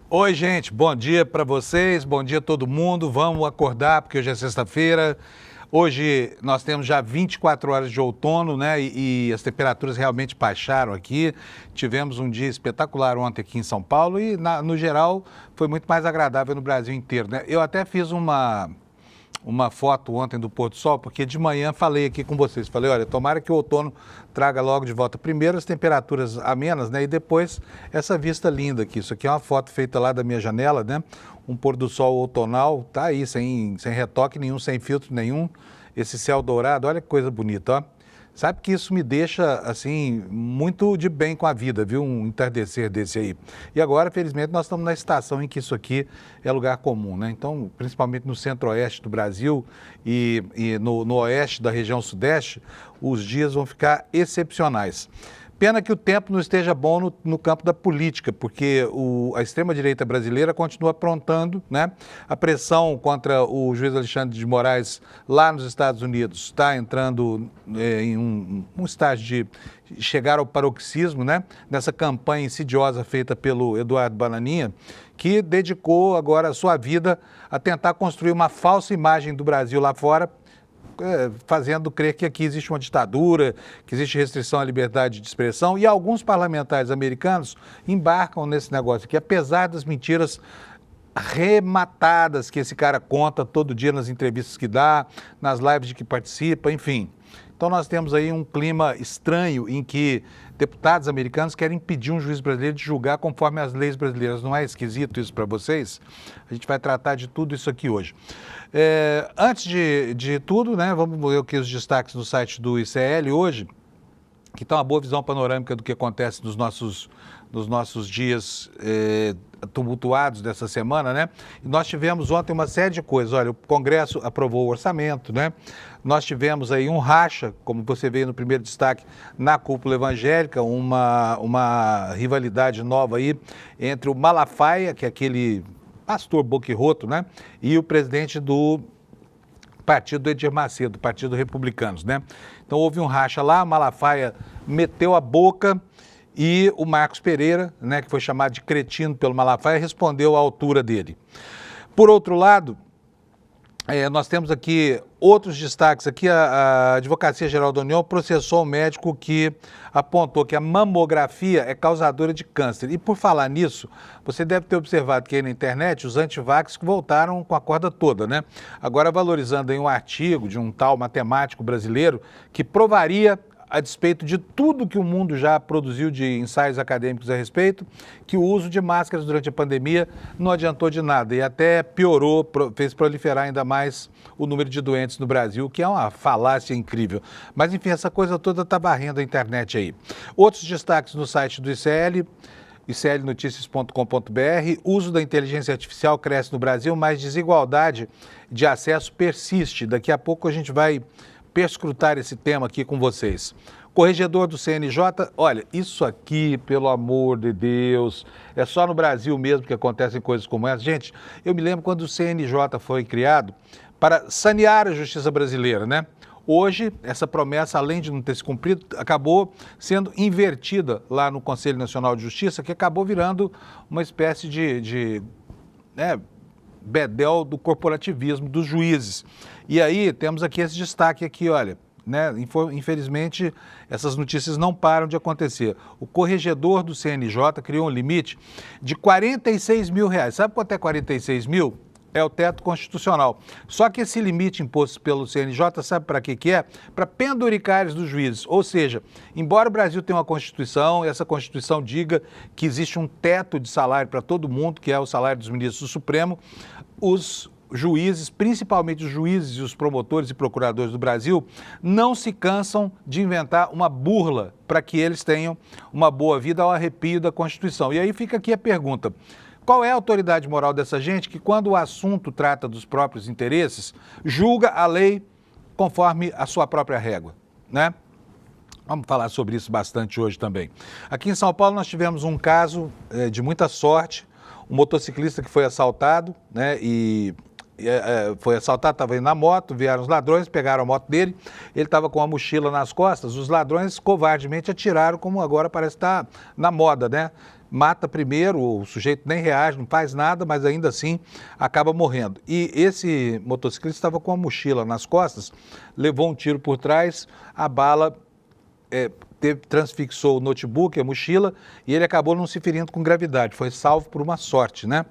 Oi, gente, bom dia para vocês, bom dia a todo mundo. Vamos acordar porque hoje é sexta-feira. Hoje nós temos já 24 horas de outono, né? E as temperaturas realmente baixaram aqui. Tivemos um dia espetacular ontem aqui em São Paulo e, no geral, foi muito mais agradável no Brasil inteiro, né? Eu até fiz uma foto ontem do pôr do sol, porque de manhã falei aqui com vocês, falei, olha, tomara que o outono traga logo de volta primeiro as temperaturas amenas, né, e depois essa vista linda aqui. Isso aqui é uma foto feita lá da minha janela, né, um pôr do sol outonal, tá aí, sem retoque nenhum, sem filtro nenhum, esse céu dourado, olha que coisa bonita, ó. Sabe que isso me deixa, assim, muito de bem com a vida, viu? Um entardecer desse aí. E agora, felizmente, nós estamos na estação em que isso aqui é lugar comum, né? Então, principalmente no centro-oeste do Brasil e no oeste da região sudeste, os dias vão ficar excepcionais. Pena que o tempo não esteja bom no campo da política, porque a extrema-direita brasileira continua aprontando, né? A pressão contra o juiz Alexandre de Moraes lá nos Estados Unidos está entrando em um estágio de chegar ao paroxismo, né? Nessa campanha insidiosa feita pelo Eduardo Bananinha, que dedicou agora a sua vida a tentar construir uma falsa imagem do Brasil lá fora, fazendo crer que aqui existe uma ditadura, que existe restrição à liberdade de expressão, e alguns parlamentares americanos embarcam nesse negócio aqui, apesar das mentiras rematadas que esse cara conta todo dia nas entrevistas que dá, nas lives de que participa, enfim. Então nós temos aí um clima estranho em que deputados americanos querem impedir um juiz brasileiro de julgar conforme as leis brasileiras. Não é esquisito isso para vocês? A gente vai tratar de tudo isso aqui hoje. Antes de tudo, né, vamos ver aqui os destaques do site do ICL hoje, que está uma boa visão panorâmica do que acontece nos nossos dias tumultuados dessa semana, né? E nós tivemos ontem uma série de coisas. Olha, o Congresso aprovou o orçamento, né? Nós tivemos aí um racha, como você veio no primeiro destaque, na cúpula evangélica, uma rivalidade nova aí entre o Malafaia, que é aquele pastor boquirroto, né? E o presidente do partido do Edir Macedo, Partido Republicanos, né? Então houve um racha lá, Malafaia meteu a boca e o Marcos Pereira, né, que foi chamado de cretino pelo Malafaia, respondeu à altura dele. Por outro lado, nós temos aqui outros destaques. Aqui a Advocacia Geral da União processou um médico que apontou que a mamografia é causadora de câncer. E por falar nisso, você deve ter observado que aí na internet os antivax voltaram com a corda toda, né? Agora valorizando aí um artigo de um tal matemático brasileiro que provaria, a despeito de tudo que o mundo já produziu de ensaios acadêmicos a respeito, que o uso de máscaras durante a pandemia não adiantou de nada e até piorou, fez proliferar ainda mais o número de doentes no Brasil, que é uma falácia incrível. Mas, enfim, essa coisa toda está varrendo a internet aí. Outros destaques no site do ICL, iclnoticias.com.br, uso da inteligência artificial cresce no Brasil, mas desigualdade de acesso persiste. Daqui a pouco a gente vai perscrutar esse tema aqui com vocês. Corregedor do CNJ, olha, isso aqui, pelo amor de Deus, é só no Brasil mesmo que acontecem coisas como essa. Gente, eu me lembro quando o CNJ foi criado para sanear a justiça brasileira, né? Hoje, essa promessa, além de não ter se cumprido, acabou sendo invertida lá no Conselho Nacional de Justiça, que acabou virando uma espécie de bedel do corporativismo dos juízes. E aí temos aqui esse destaque aqui, olha, né? Infelizmente essas notícias não param de acontecer. O corregedor do CNJ criou um limite de R$46 mil. Sabe quanto é 46 mil? É o teto constitucional. Só que esse limite imposto pelo CNJ, sabe para que é? Para penduricários dos juízes. Ou seja, embora o Brasil tenha uma Constituição, essa Constituição diga que existe um teto de salário para todo mundo, que é o salário dos ministros do Supremo, os juízes, principalmente os juízes e os promotores e procuradores do Brasil, não se cansam de inventar uma burla para que eles tenham uma boa vida ao arrepio da Constituição. E aí fica aqui a pergunta: qual é a autoridade moral dessa gente que, quando o assunto trata dos próprios interesses, julga a lei conforme a sua própria régua, né? Vamos falar sobre isso bastante hoje também. Aqui em São Paulo nós tivemos um caso de muita sorte, um motociclista que foi assaltado, né, foi assaltado, estava indo na moto, vieram os ladrões, pegaram a moto dele, ele estava com uma mochila nas costas, os ladrões covardemente atiraram, como agora parece estar na moda, né? mata primeiro, o sujeito nem reage, não faz nada, mas ainda assim acaba morrendo. E esse motociclista estava com a mochila nas costas, levou um tiro por trás, a bala transfixou o notebook, a mochila, e ele acabou não se ferindo com gravidade, foi salvo por uma sorte, né?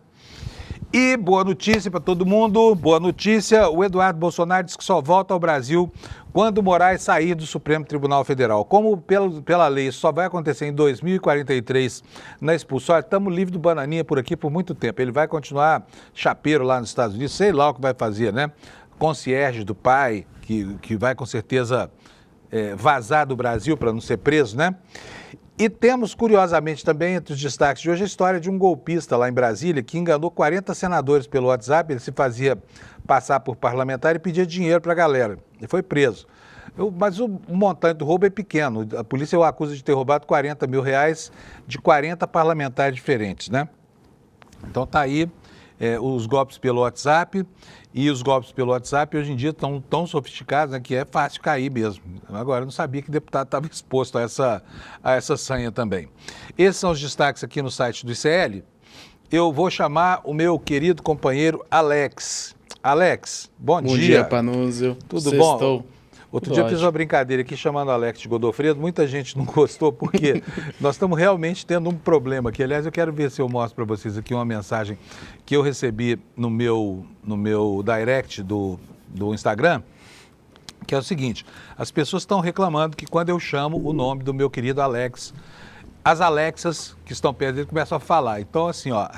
E boa notícia para todo mundo, boa notícia, o Eduardo Bolsonaro diz que só volta ao Brasil quando Moraes sair do Supremo Tribunal Federal. Como pela lei isso só vai acontecer em 2043 na expulsória, estamos livres do Bananinha por aqui por muito tempo. Ele vai continuar chapeiro lá nos Estados Unidos, sei lá o que vai fazer, né? Concierge do pai, que vai com certeza vazar do Brasil para não ser preso, né? E temos, curiosamente, também, entre os destaques de hoje, a história de um golpista lá em Brasília que enganou 40 senadores pelo WhatsApp, ele se fazia passar por parlamentar e pedia dinheiro para a galera. Ele foi preso. Mas o montante do roubo é pequeno. A polícia o acusa de ter roubado R$40 mil de 40 parlamentares diferentes, né? Então tá aí os golpes pelo WhatsApp. E os golpes pelo WhatsApp hoje em dia estão tão sofisticados, né, que é fácil cair mesmo. Agora, eu não sabia que o deputado estava exposto a essa sanha também. Esses são os destaques aqui no site do ICL. Eu vou chamar o meu querido companheiro Alex. Alex, bom dia. Bom dia, Panúzio. Tudo bom? Outro dia eu fiz uma brincadeira aqui chamando Alex de Godofredo, muita gente não gostou porque nós estamos realmente tendo um problema aqui. Aliás, eu quero ver se eu mostro para vocês aqui uma mensagem que eu recebi no meu direct do Instagram, que é o seguinte: as pessoas estão reclamando que quando eu chamo o nome do meu querido Alex, as Alexas que estão perto dele começam a falar. Então, assim, ó,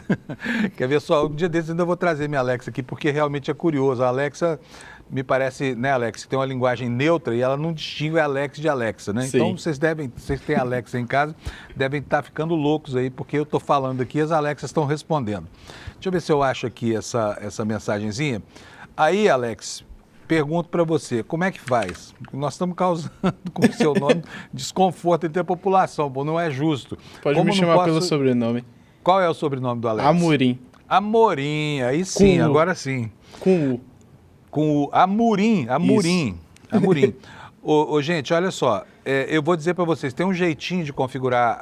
quer ver só, um dia desses ainda vou trazer minha Alexa aqui, porque realmente é curioso. A Alexa, me parece, né, Alex, que tem uma linguagem neutra e ela não distingue Alex de Alexa, né? Sim. Então, vocês têm Alexa em casa, devem estar ficando loucos aí, porque eu estou falando aqui e as Alexas estão respondendo. Deixa eu ver se eu acho aqui essa mensagenzinha. Aí, Alex, pergunto para você, como é que faz? Nós estamos causando com o seu nome desconforto entre a população, pô, não é justo. Pode me chamar pelo sobrenome. Qual é o sobrenome do Alex? Amorim. Amorim, aí sim, agora sim. Com U. Com o Amorim. Gente, olha só, eu vou dizer para vocês, tem um jeitinho de configurar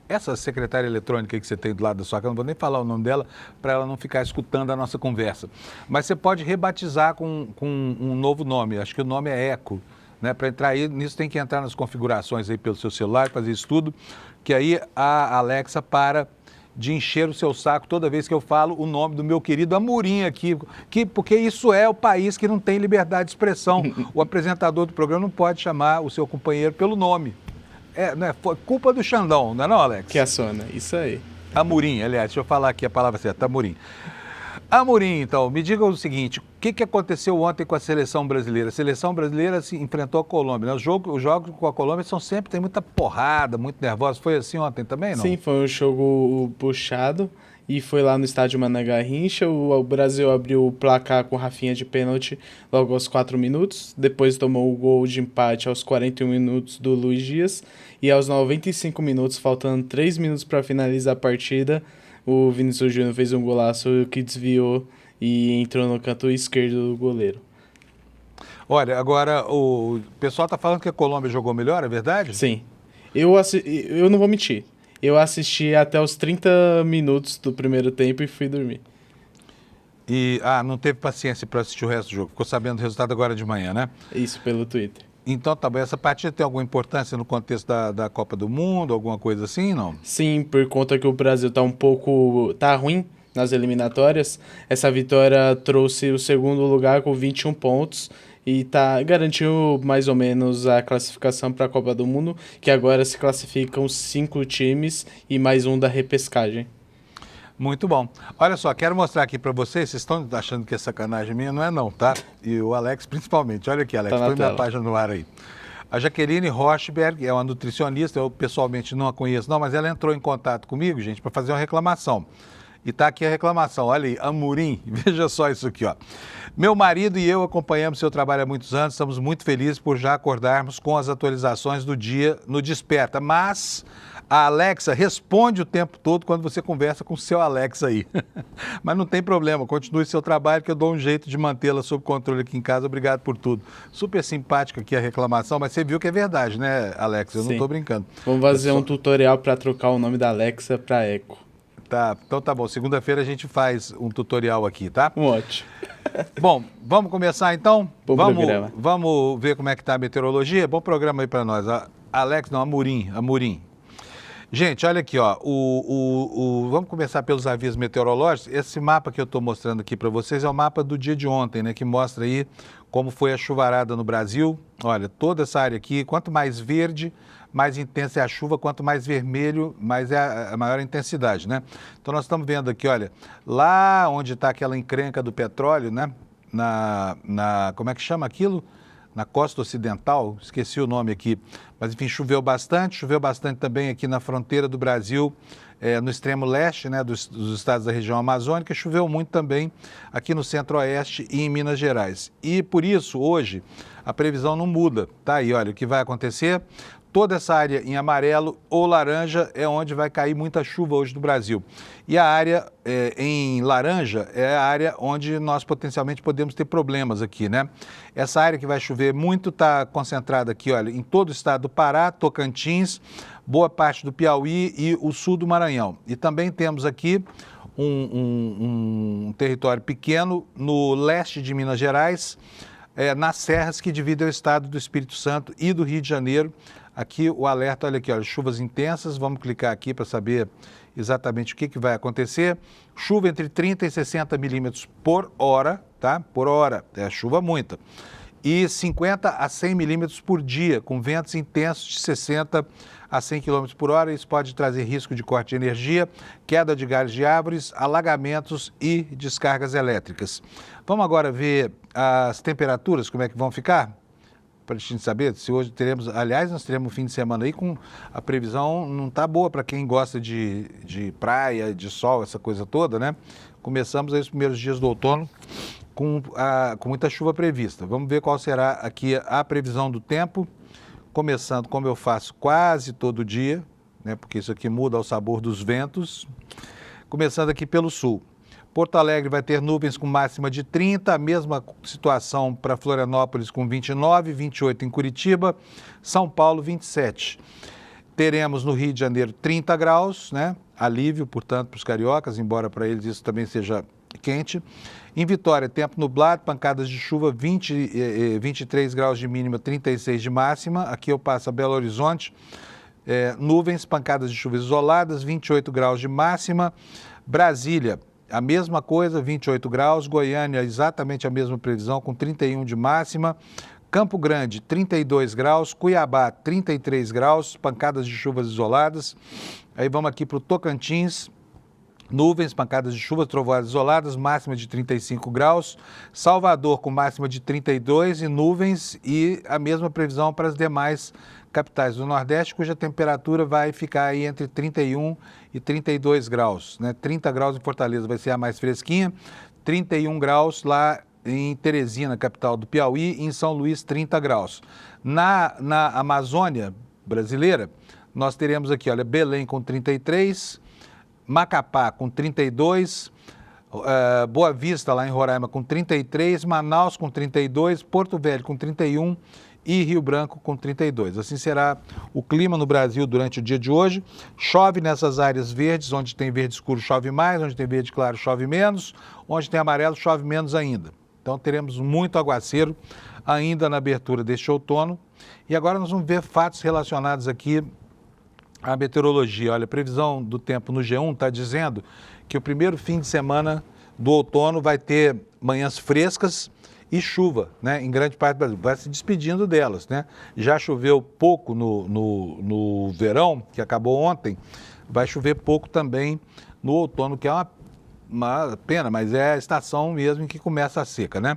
essa secretária eletrônica que você tem do lado da sua casa, não vou nem falar o nome dela, para ela não ficar escutando a nossa conversa. Mas você pode rebatizar com um novo nome, acho que o nome é Eco, né? Para entrar aí, nisso tem que entrar nas configurações aí pelo seu celular, fazer isso tudo, que aí a Alexa para de encher o seu saco toda vez que eu falo o nome do meu querido Amorim aqui, porque isso é o país que não tem liberdade de expressão. O apresentador do programa não pode chamar o seu companheiro pelo nome. Foi culpa do Xandão, não é não, Alex? Que assona, isso aí. Amorim, aliás, deixa eu falar aqui a palavra certa, Amorim. Amorim, então, me diga o seguinte, o que aconteceu ontem com a seleção brasileira? A seleção brasileira se enfrentou a Colômbia, né? Os jogos com a Colômbia tem muita porrada, muito nervosa. Foi assim ontem também, não? Sim, foi um jogo puxado e foi lá no estádio Mané Garrincha. O Brasil abriu o placar com Rafinha de pênalti logo aos 4 minutos, depois tomou o gol de empate aos 41 minutos do Luiz Dias e aos 95 minutos, faltando 3 minutos para finalizar a partida, o Vinícius Júnior fez um golaço que desviou e entrou no canto esquerdo do goleiro. Olha, agora o pessoal está falando que a Colômbia jogou melhor, é verdade? Sim. Eu não vou mentir. Eu assisti até os 30 minutos do primeiro tempo e fui dormir. E não teve paciência para assistir o resto do jogo. Ficou sabendo do resultado agora de manhã, né? Isso, pelo Twitter. Então, tá bom. Essa partida tem alguma importância no contexto da Copa do Mundo, alguma coisa assim, não? Sim, por conta que o Brasil tá ruim nas eliminatórias. Essa vitória trouxe o segundo lugar com 21 pontos e garantiu mais ou menos a classificação para a Copa do Mundo, que agora se classificam 5 times e mais um da repescagem. Muito bom. Olha só, quero mostrar aqui para vocês estão achando que é sacanagem minha? Não é não, tá? E o Alex principalmente. Olha aqui, Alex, põe minha página no ar aí. A Jaqueline Rochberg é uma nutricionista, eu pessoalmente não a conheço não, mas ela entrou em contato comigo, gente, para fazer uma reclamação. E tá aqui a reclamação, olha aí, Amorim, veja só isso aqui, ó. Meu marido e eu acompanhamos seu trabalho há muitos anos, estamos muito felizes por já acordarmos com as atualizações do dia no Desperta, mas a Alexa responde o tempo todo quando você conversa com o seu Alexa aí. Mas não tem problema, continue seu trabalho que eu dou um jeito de mantê-la sob controle aqui em casa, obrigado por tudo. Super simpática aqui a reclamação, mas você viu que é verdade, né, Alexa? Eu não tô brincando. Vamos fazer um tutorial para trocar o nome da Alexa para Echo. Tá, então tá bom. Segunda-feira a gente faz um tutorial aqui, tá? Ótimo. Bom, vamos começar então? Bom programa. Vamos ver como é que tá a meteorologia? Bom programa aí para nós. Amorim. Gente, olha aqui, ó. Vamos começar pelos avisos meteorológicos. Esse mapa que eu estou mostrando aqui para vocês é o mapa do dia de ontem, né? Que mostra aí como foi a chuvarada no Brasil. Olha, toda essa área aqui, quanto mais verde, mais intensa é a chuva, quanto mais vermelho, mais é a maior intensidade, né? Então nós estamos vendo aqui, olha, lá onde está aquela encrenca do petróleo, né? Como é que chama aquilo? Na costa ocidental, esqueci o nome aqui, mas enfim, choveu bastante também aqui na fronteira do Brasil, no extremo leste, né, dos estados da região amazônica, choveu muito também aqui no centro-oeste e em Minas Gerais. E por isso, hoje, a previsão não muda, tá aí, olha, o que vai acontecer, toda essa área em amarelo ou laranja é onde vai cair muita chuva hoje no Brasil. E a área em laranja é a área onde nós potencialmente podemos ter problemas aqui, né? Essa área que vai chover muito está concentrada aqui, olha, em todo o estado do Pará, Tocantins, boa parte do Piauí e o sul do Maranhão. E também temos aqui um território pequeno no leste de Minas Gerais, nas serras que dividem o estado do Espírito Santo e do Rio de Janeiro. Aqui o alerta, olha aqui, olha, chuvas intensas, vamos clicar aqui para saber exatamente o que vai acontecer. Chuva entre 30 e 60 milímetros por hora, tá? Por hora, é chuva muita. E 50 a 100 milímetros por dia, com ventos intensos de 60 a 100 km por hora. Isso pode trazer risco de corte de energia, queda de galhos de árvores, alagamentos e descargas elétricas. Vamos agora ver as temperaturas, como é que vão ficar? Para a gente saber se hoje teremos, aliás, nós teremos um fim de semana aí com a previsão não está boa para quem gosta de praia, de sol, essa coisa toda, né? Começamos aí os primeiros dias do outono com muita chuva prevista. Vamos ver qual será aqui a previsão do tempo, começando como eu faço quase todo dia, né? Porque isso aqui muda o sabor dos ventos. Começando aqui pelo sul. Porto Alegre vai ter nuvens com máxima de 30, a mesma situação para Florianópolis com 29, 28 em Curitiba, São Paulo 27. Teremos no Rio de Janeiro 30 graus, né? Alívio, portanto, para os cariocas, embora para eles isso também seja quente. Em Vitória, tempo nublado, pancadas de chuva, 23 graus de mínima, 36 de máxima. Aqui eu passo a Belo Horizonte, nuvens, pancadas de chuva isoladas, 28 graus de máxima. Brasília, a mesma coisa, 28 graus. Goiânia, exatamente a mesma previsão, com 31 de máxima. Campo Grande, 32 graus. Cuiabá, 33 graus, pancadas de chuvas isoladas. Aí vamos aqui para o Tocantins. Nuvens, pancadas de chuva, trovoadas isoladas, máxima de 35 graus. Salvador com máxima de 32 e nuvens, e a mesma previsão para as demais capitais do Nordeste, cuja temperatura vai ficar aí entre 31 e 32 graus, né? 30 graus em Fortaleza vai ser a mais fresquinha, 31 graus lá em Teresina, capital do Piauí, e em São Luís, 30 graus. Na Amazônia brasileira, nós teremos aqui, olha, Belém com 33, Macapá com 32, Boa Vista lá em Roraima com 33, Manaus com 32, Porto Velho com 31 e Rio Branco com 32. Assim será o clima no Brasil durante o dia de hoje. Chove nessas áreas verdes, onde tem verde escuro chove mais, onde tem verde claro chove menos, onde tem amarelo chove menos ainda. Então teremos muito aguaceiro ainda na abertura deste outono. E agora nós vamos ver fatos relacionados aqui à meteorologia. Olha, a previsão do tempo no G1 está dizendo que o primeiro fim de semana do outono vai ter manhãs frescas e chuva, né, em grande parte do Brasil. Vai se despedindo delas, né? Já choveu pouco no verão, que acabou ontem, vai chover pouco também no outono, que é uma pena, mas é a estação mesmo em que começa a seca, né?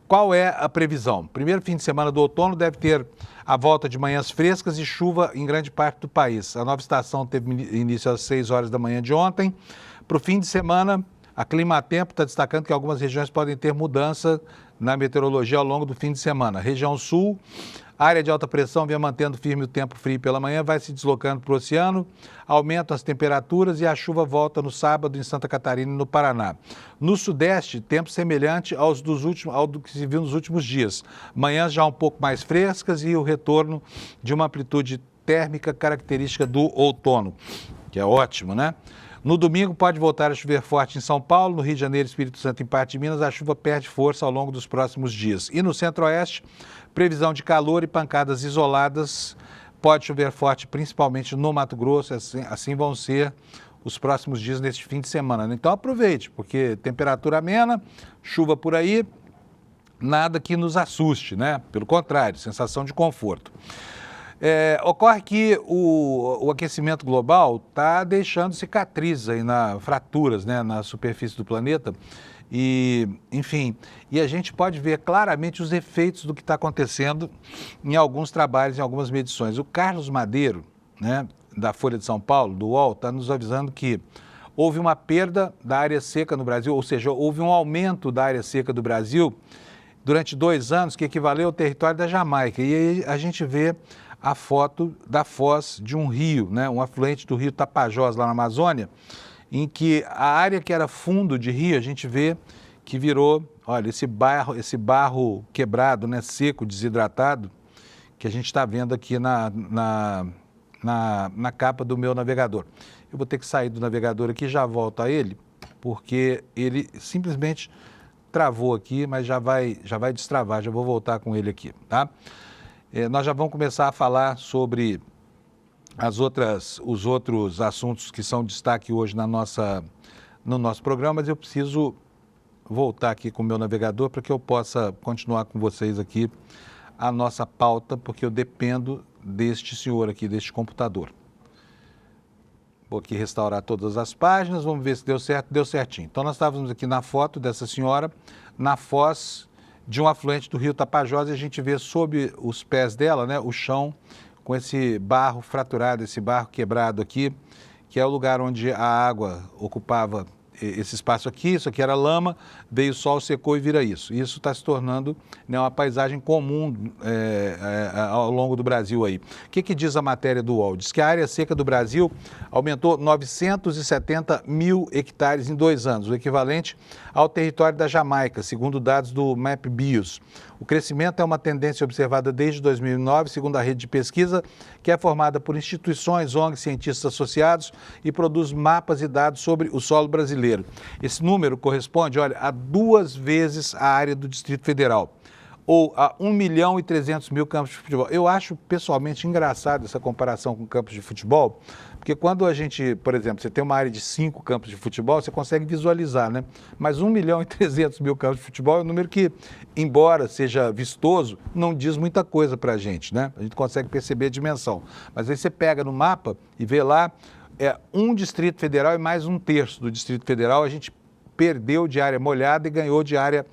Qual é a previsão? Primeiro fim de semana do outono deve ter a volta de manhãs frescas e chuva em grande parte do país. A nova estação teve início às 6 horas da manhã de ontem. Para o fim de semana, a Climatempo está destacando que algumas regiões podem ter mudança na meteorologia ao longo do fim de semana. Região sul, área de alta pressão vem mantendo firme o tempo frio pela manhã, vai se deslocando para o oceano, aumentam as temperaturas e a chuva volta no sábado em Santa Catarina e no Paraná. No sudeste, tempo semelhante ao do que se viu nos últimos dias. Manhãs já um pouco mais frescas e o retorno de uma amplitude térmica característica do outono, que é ótimo, né? No domingo pode voltar a chover forte em São Paulo, no Rio de Janeiro e Espírito Santo, em parte de Minas, a chuva perde força ao longo dos próximos dias. E no centro-oeste, previsão de calor e pancadas isoladas, pode chover forte principalmente no Mato Grosso, assim vão ser os próximos dias neste fim de semana, né? Então aproveite, porque temperatura amena, chuva por aí, nada que nos assuste, né? Pelo contrário, sensação de conforto. Ocorre que o aquecimento global está deixando cicatrizes aí fraturas, né, na superfície do planeta e, enfim, e a gente pode ver claramente os efeitos do que está acontecendo em alguns trabalhos, em algumas medições. O Carlos Madeiro, né, da Folha de São Paulo, do UOL, está nos avisando que houve uma perda da área seca no Brasil, ou seja, houve um aumento da área seca do Brasil durante 2 anos, que equivaleu ao território da Jamaica. E aí a gente vê a foto da foz de um rio, né, um afluente do rio Tapajós, lá na Amazônia, em que a área que era fundo de rio, a gente vê que virou, olha, esse barro quebrado, né, seco, desidratado, que a gente está vendo aqui na capa do meu navegador. Eu vou ter que sair do navegador aqui, já volto a ele, porque ele simplesmente travou aqui, mas já vai destravar, já vou voltar com ele aqui, tá? Nós já vamos começar a falar sobre os outros assuntos que são destaque hoje no nosso programa, mas eu preciso voltar aqui com o meu navegador para que eu possa continuar com vocês aqui a nossa pauta, porque eu dependo deste senhor aqui, deste computador. Vou aqui restaurar todas as páginas, vamos ver se deu certo, deu certinho. Então nós estávamos aqui na foto dessa senhora, na foz de um afluente do rio Tapajós, e a gente vê sob os pés dela, né, o chão com esse barro fraturado, esse barro quebrado aqui, que é o lugar onde a água ocupava esse espaço aqui. Isso aqui era lama, veio o sol, secou e vira isso. Isso está se tornando, né, uma paisagem comum ao longo do Brasil aí. O que diz a matéria do UOL? Diz que a área seca do Brasil aumentou 970 mil hectares em 2 anos, o equivalente ao território da Jamaica, segundo dados do MapBios. O crescimento é uma tendência observada desde 2009, segundo a rede de pesquisa, que é formada por instituições, ONGs, cientistas associados e produz mapas e dados sobre o solo brasileiro. Esse número corresponde, olha, a 2 vezes a área do Distrito Federal, ou a 1.300.000 campos de futebol. Eu acho pessoalmente engraçado essa comparação com campos de futebol, porque quando a gente, por exemplo, você tem uma área de 5 campos de futebol, você consegue visualizar, né? Mas 1.300.000 campos de futebol é um número que, embora seja vistoso, não diz muita coisa para a gente, né? A gente consegue perceber a dimensão. Mas aí você pega no mapa e vê lá, um Distrito Federal e mais 1/3 do Distrito Federal a gente perdeu de área molhada e ganhou de área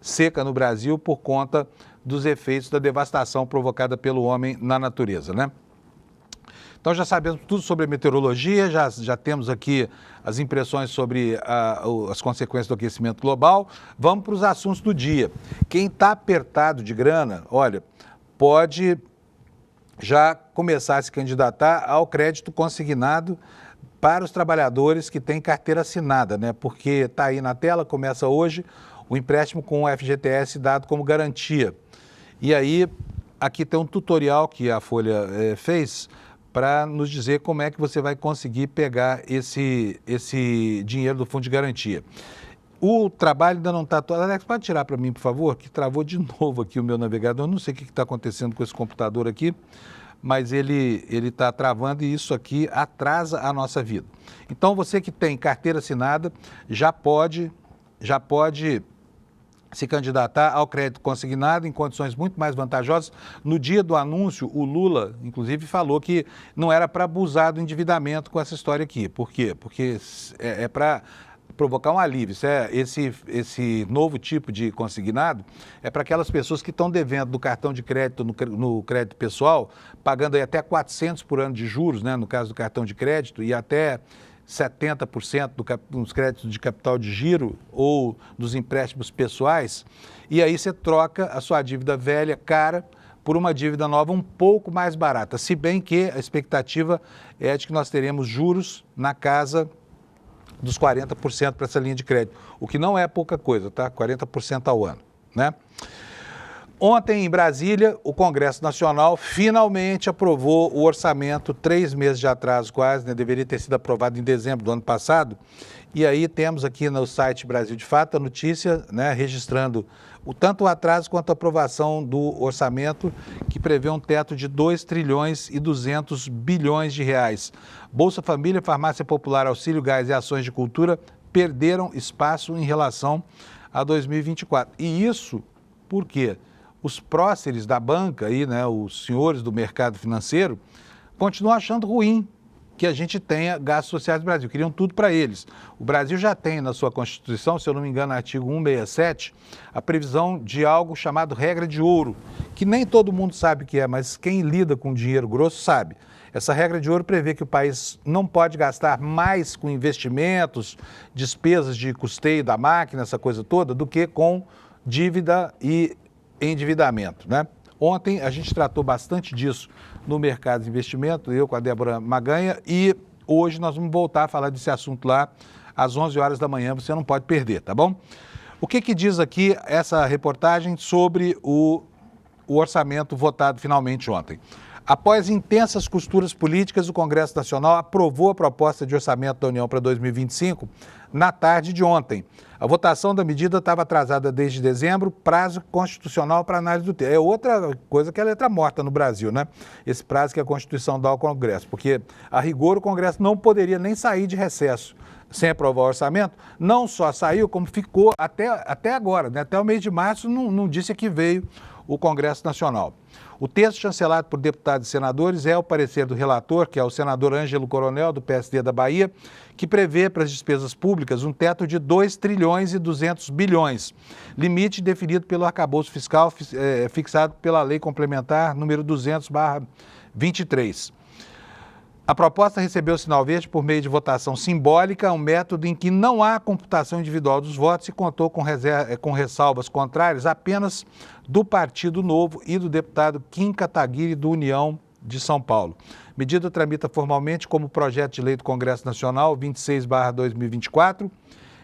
seca no Brasil por conta dos efeitos da devastação provocada pelo homem na natureza, né? Então já sabemos tudo sobre a meteorologia, já temos aqui as impressões sobre as consequências do aquecimento global. Vamos para os assuntos do dia. Quem está apertado de grana, olha, pode já começar a se candidatar ao crédito consignado para os trabalhadores que têm carteira assinada, né? Porque está aí na tela, começa hoje o empréstimo com o FGTS dado como garantia. E aí, aqui tem um tutorial que a Folha fez para nos dizer como é que você vai conseguir pegar esse dinheiro do Fundo de Garantia. O trabalho ainda não está todo. Alex, pode tirar para mim, por favor, que travou de novo aqui o meu navegador. Eu não sei o que está acontecendo com esse computador aqui, mas ele está travando e isso aqui atrasa a nossa vida. Então, você que tem carteira assinada já pode se candidatar ao crédito consignado em condições muito mais vantajosas. No dia do anúncio, o Lula, inclusive, falou que não era para abusar do endividamento com essa história aqui. Por quê? Porque é para provocar um alívio. Esse novo tipo de consignado é para aquelas pessoas que estão devendo do cartão de crédito no crédito pessoal, pagando aí até 400 por ano de juros, né, no caso do cartão de crédito, e até 70% dos créditos de capital de giro ou dos empréstimos pessoais, e aí você troca a sua dívida velha, cara, por uma dívida nova um pouco mais barata, se bem que a expectativa é de que nós teremos juros na casa dos 40% para essa linha de crédito, o que não é pouca coisa, tá? 40% ao ano, né? Ontem, em Brasília, o Congresso Nacional finalmente aprovou o orçamento, 3 meses de atraso quase, né? Deveria ter sido aprovado em dezembro do ano passado. E aí temos aqui no site Brasil de Fato a notícia, né, registrando tanto o atraso quanto a aprovação do orçamento, que prevê um teto de 2 trilhões e 200 bilhões de reais. Bolsa Família, Farmácia Popular, Auxílio Gás e Ações de Cultura perderam espaço em relação a 2024. E isso por quê? Os próceres da banca, aí, né, os senhores do mercado financeiro, continuam achando ruim que a gente tenha gastos sociais no Brasil. Queriam tudo para eles. O Brasil já tem na sua Constituição, se eu não me engano, artigo 167, a previsão de algo chamado regra de ouro, que nem todo mundo sabe o que é, mas quem lida com dinheiro grosso sabe. Essa regra de ouro prevê que o país não pode gastar mais com investimentos, despesas de custeio da máquina, essa coisa toda, do que com dívida e endividamento, né? Ontem a gente tratou bastante disso no mercado de investimento, eu com a Débora Maganha, e hoje nós vamos voltar a falar desse assunto lá às 11 horas da manhã, você não pode perder, tá bom? O que diz aqui essa reportagem sobre o orçamento votado finalmente ontem? Após intensas costuras políticas, o Congresso Nacional aprovou a proposta de orçamento da União para 2025 na tarde de ontem. A votação da medida estava atrasada desde dezembro, prazo constitucional para análise do texto. É outra coisa que é letra morta no Brasil, né? Esse prazo que a Constituição dá ao Congresso, porque, a rigor, o Congresso não poderia nem sair de recesso sem aprovar o orçamento. Não só saiu, como ficou até agora, né? Até o mês de março não disse que veio o Congresso Nacional. O texto chancelado por deputados e senadores é o parecer do relator, que é o senador Ângelo Coronel, do PSD da Bahia, que prevê para as despesas públicas um teto de 2 trilhões e 200 bilhões, limite definido pelo arcabouço fiscal fixado pela Lei Complementar número 200/23. A proposta recebeu o sinal verde por meio de votação simbólica, um método em que não há computação individual dos votos e contou com ressalvas contrárias apenas do Partido Novo e do deputado Kim Kataguiri, do União de São Paulo. Medida tramita formalmente como projeto de lei do Congresso Nacional 26/2024,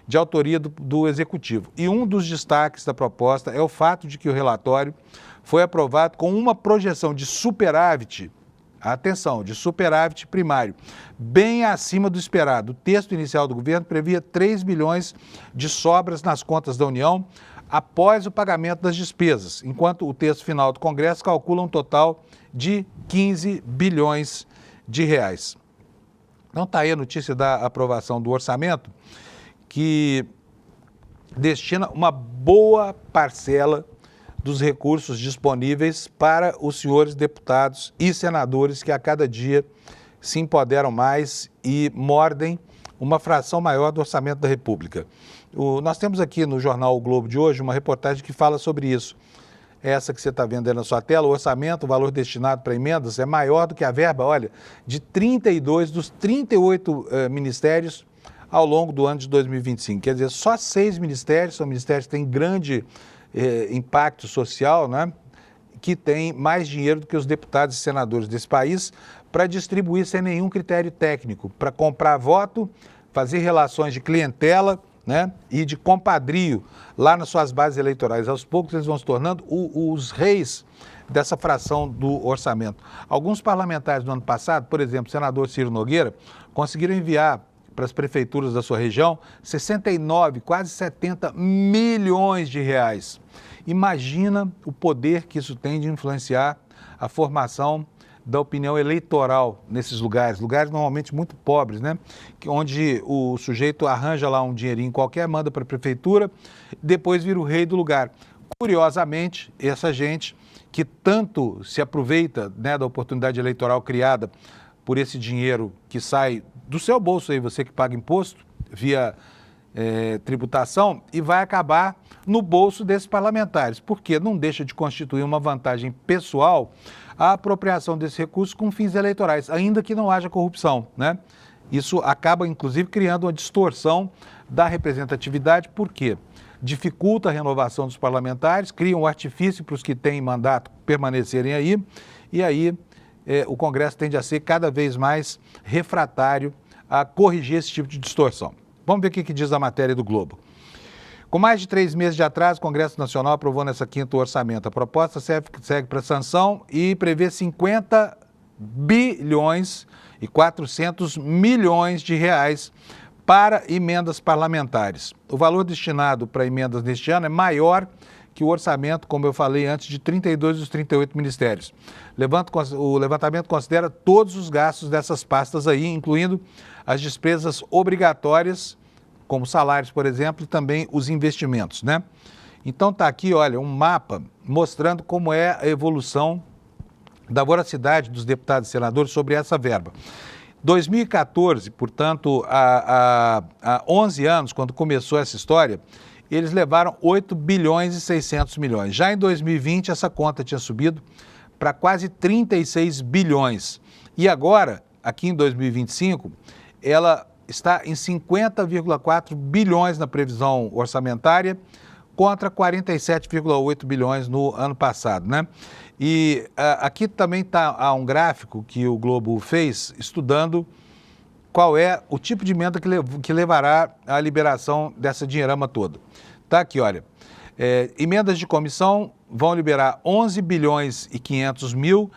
de autoria do Executivo. E um dos destaques da proposta é o fato de que o relatório foi aprovado com uma projeção de superávit, atenção, de superávit primário, bem acima do esperado. O texto inicial do governo previa 3 bilhões de sobras nas contas da União após o pagamento das despesas, enquanto o texto final do Congresso calcula um total de 15 bilhões de reais. Então está aí a notícia da aprovação do orçamento, que destina uma boa parcela dos recursos disponíveis para os senhores deputados e senadores que a cada dia se empoderam mais e mordem uma fração maior do orçamento da República. Nós temos aqui no jornal O Globo de hoje uma reportagem que fala sobre isso. Essa que você está vendo aí na sua tela, o orçamento, o valor destinado para emendas é maior do que a verba, olha, de 32 dos 38 ministérios ao longo do ano de 2025. Quer dizer, só 6 ministérios, são ministérios que têm grande impacto social, né, que tem mais dinheiro do que os deputados e senadores desse país para distribuir sem nenhum critério técnico, para comprar voto, fazer relações de clientela, né, e de compadrio lá nas suas bases eleitorais. Aos poucos eles vão se tornando os reis dessa fração do orçamento. Alguns parlamentares do ano passado, por exemplo, o senador Ciro Nogueira, conseguiram enviar para as prefeituras da sua região 69, quase 70 milhões de reais. Imagina o poder que isso tem de influenciar a formação da opinião eleitoral nesses lugares normalmente muito pobres, né? Onde o sujeito arranja lá um dinheirinho qualquer, manda para a prefeitura, depois vira o rei do lugar. Curiosamente, essa gente que tanto se aproveita, né, da oportunidade eleitoral criada por esse dinheiro que sai do seu bolso aí, você que paga imposto via tributação, e vai acabar no bolso desses parlamentares, porque não deixa de constituir uma vantagem pessoal a apropriação desse recurso com fins eleitorais, ainda que não haja corrupção, né? Isso acaba, inclusive, criando uma distorção da representatividade, por quê? Dificulta a renovação dos parlamentares, cria um artifício para os que têm mandato permanecerem aí, e aí o Congresso tende a ser cada vez mais refratário a corrigir esse tipo de distorção. Vamos ver o que diz a matéria do Globo. Com mais de 3 meses de atraso, o Congresso Nacional aprovou nessa quinta o orçamento. A proposta segue para sanção e prevê 50 bilhões e 400 milhões de reais para emendas parlamentares. O valor destinado para emendas neste ano é maior que o orçamento, como eu falei antes, de 32 dos 38 ministérios. O levantamento considera todos os gastos dessas pastas aí, incluindo as despesas obrigatórias, como salários, por exemplo, e também os investimentos, né? Então está aqui, olha, um mapa mostrando como é a evolução da voracidade dos deputados e senadores sobre essa verba. 2014, portanto, há 11 anos, quando começou essa história, eles levaram 8 bilhões e 600 milhões. Já em 2020, essa conta tinha subido para quase 36 bilhões. E agora, aqui em 2025, ela está em 50,4 bilhões na previsão orçamentária, contra 47,8 bilhões no ano passado, né? E aqui também está um gráfico que o Globo fez, estudando qual é o tipo de emenda que levará à liberação dessa dinheirama toda. Está aqui, olha, emendas de comissão vão liberar 11 bilhões e 500 mil,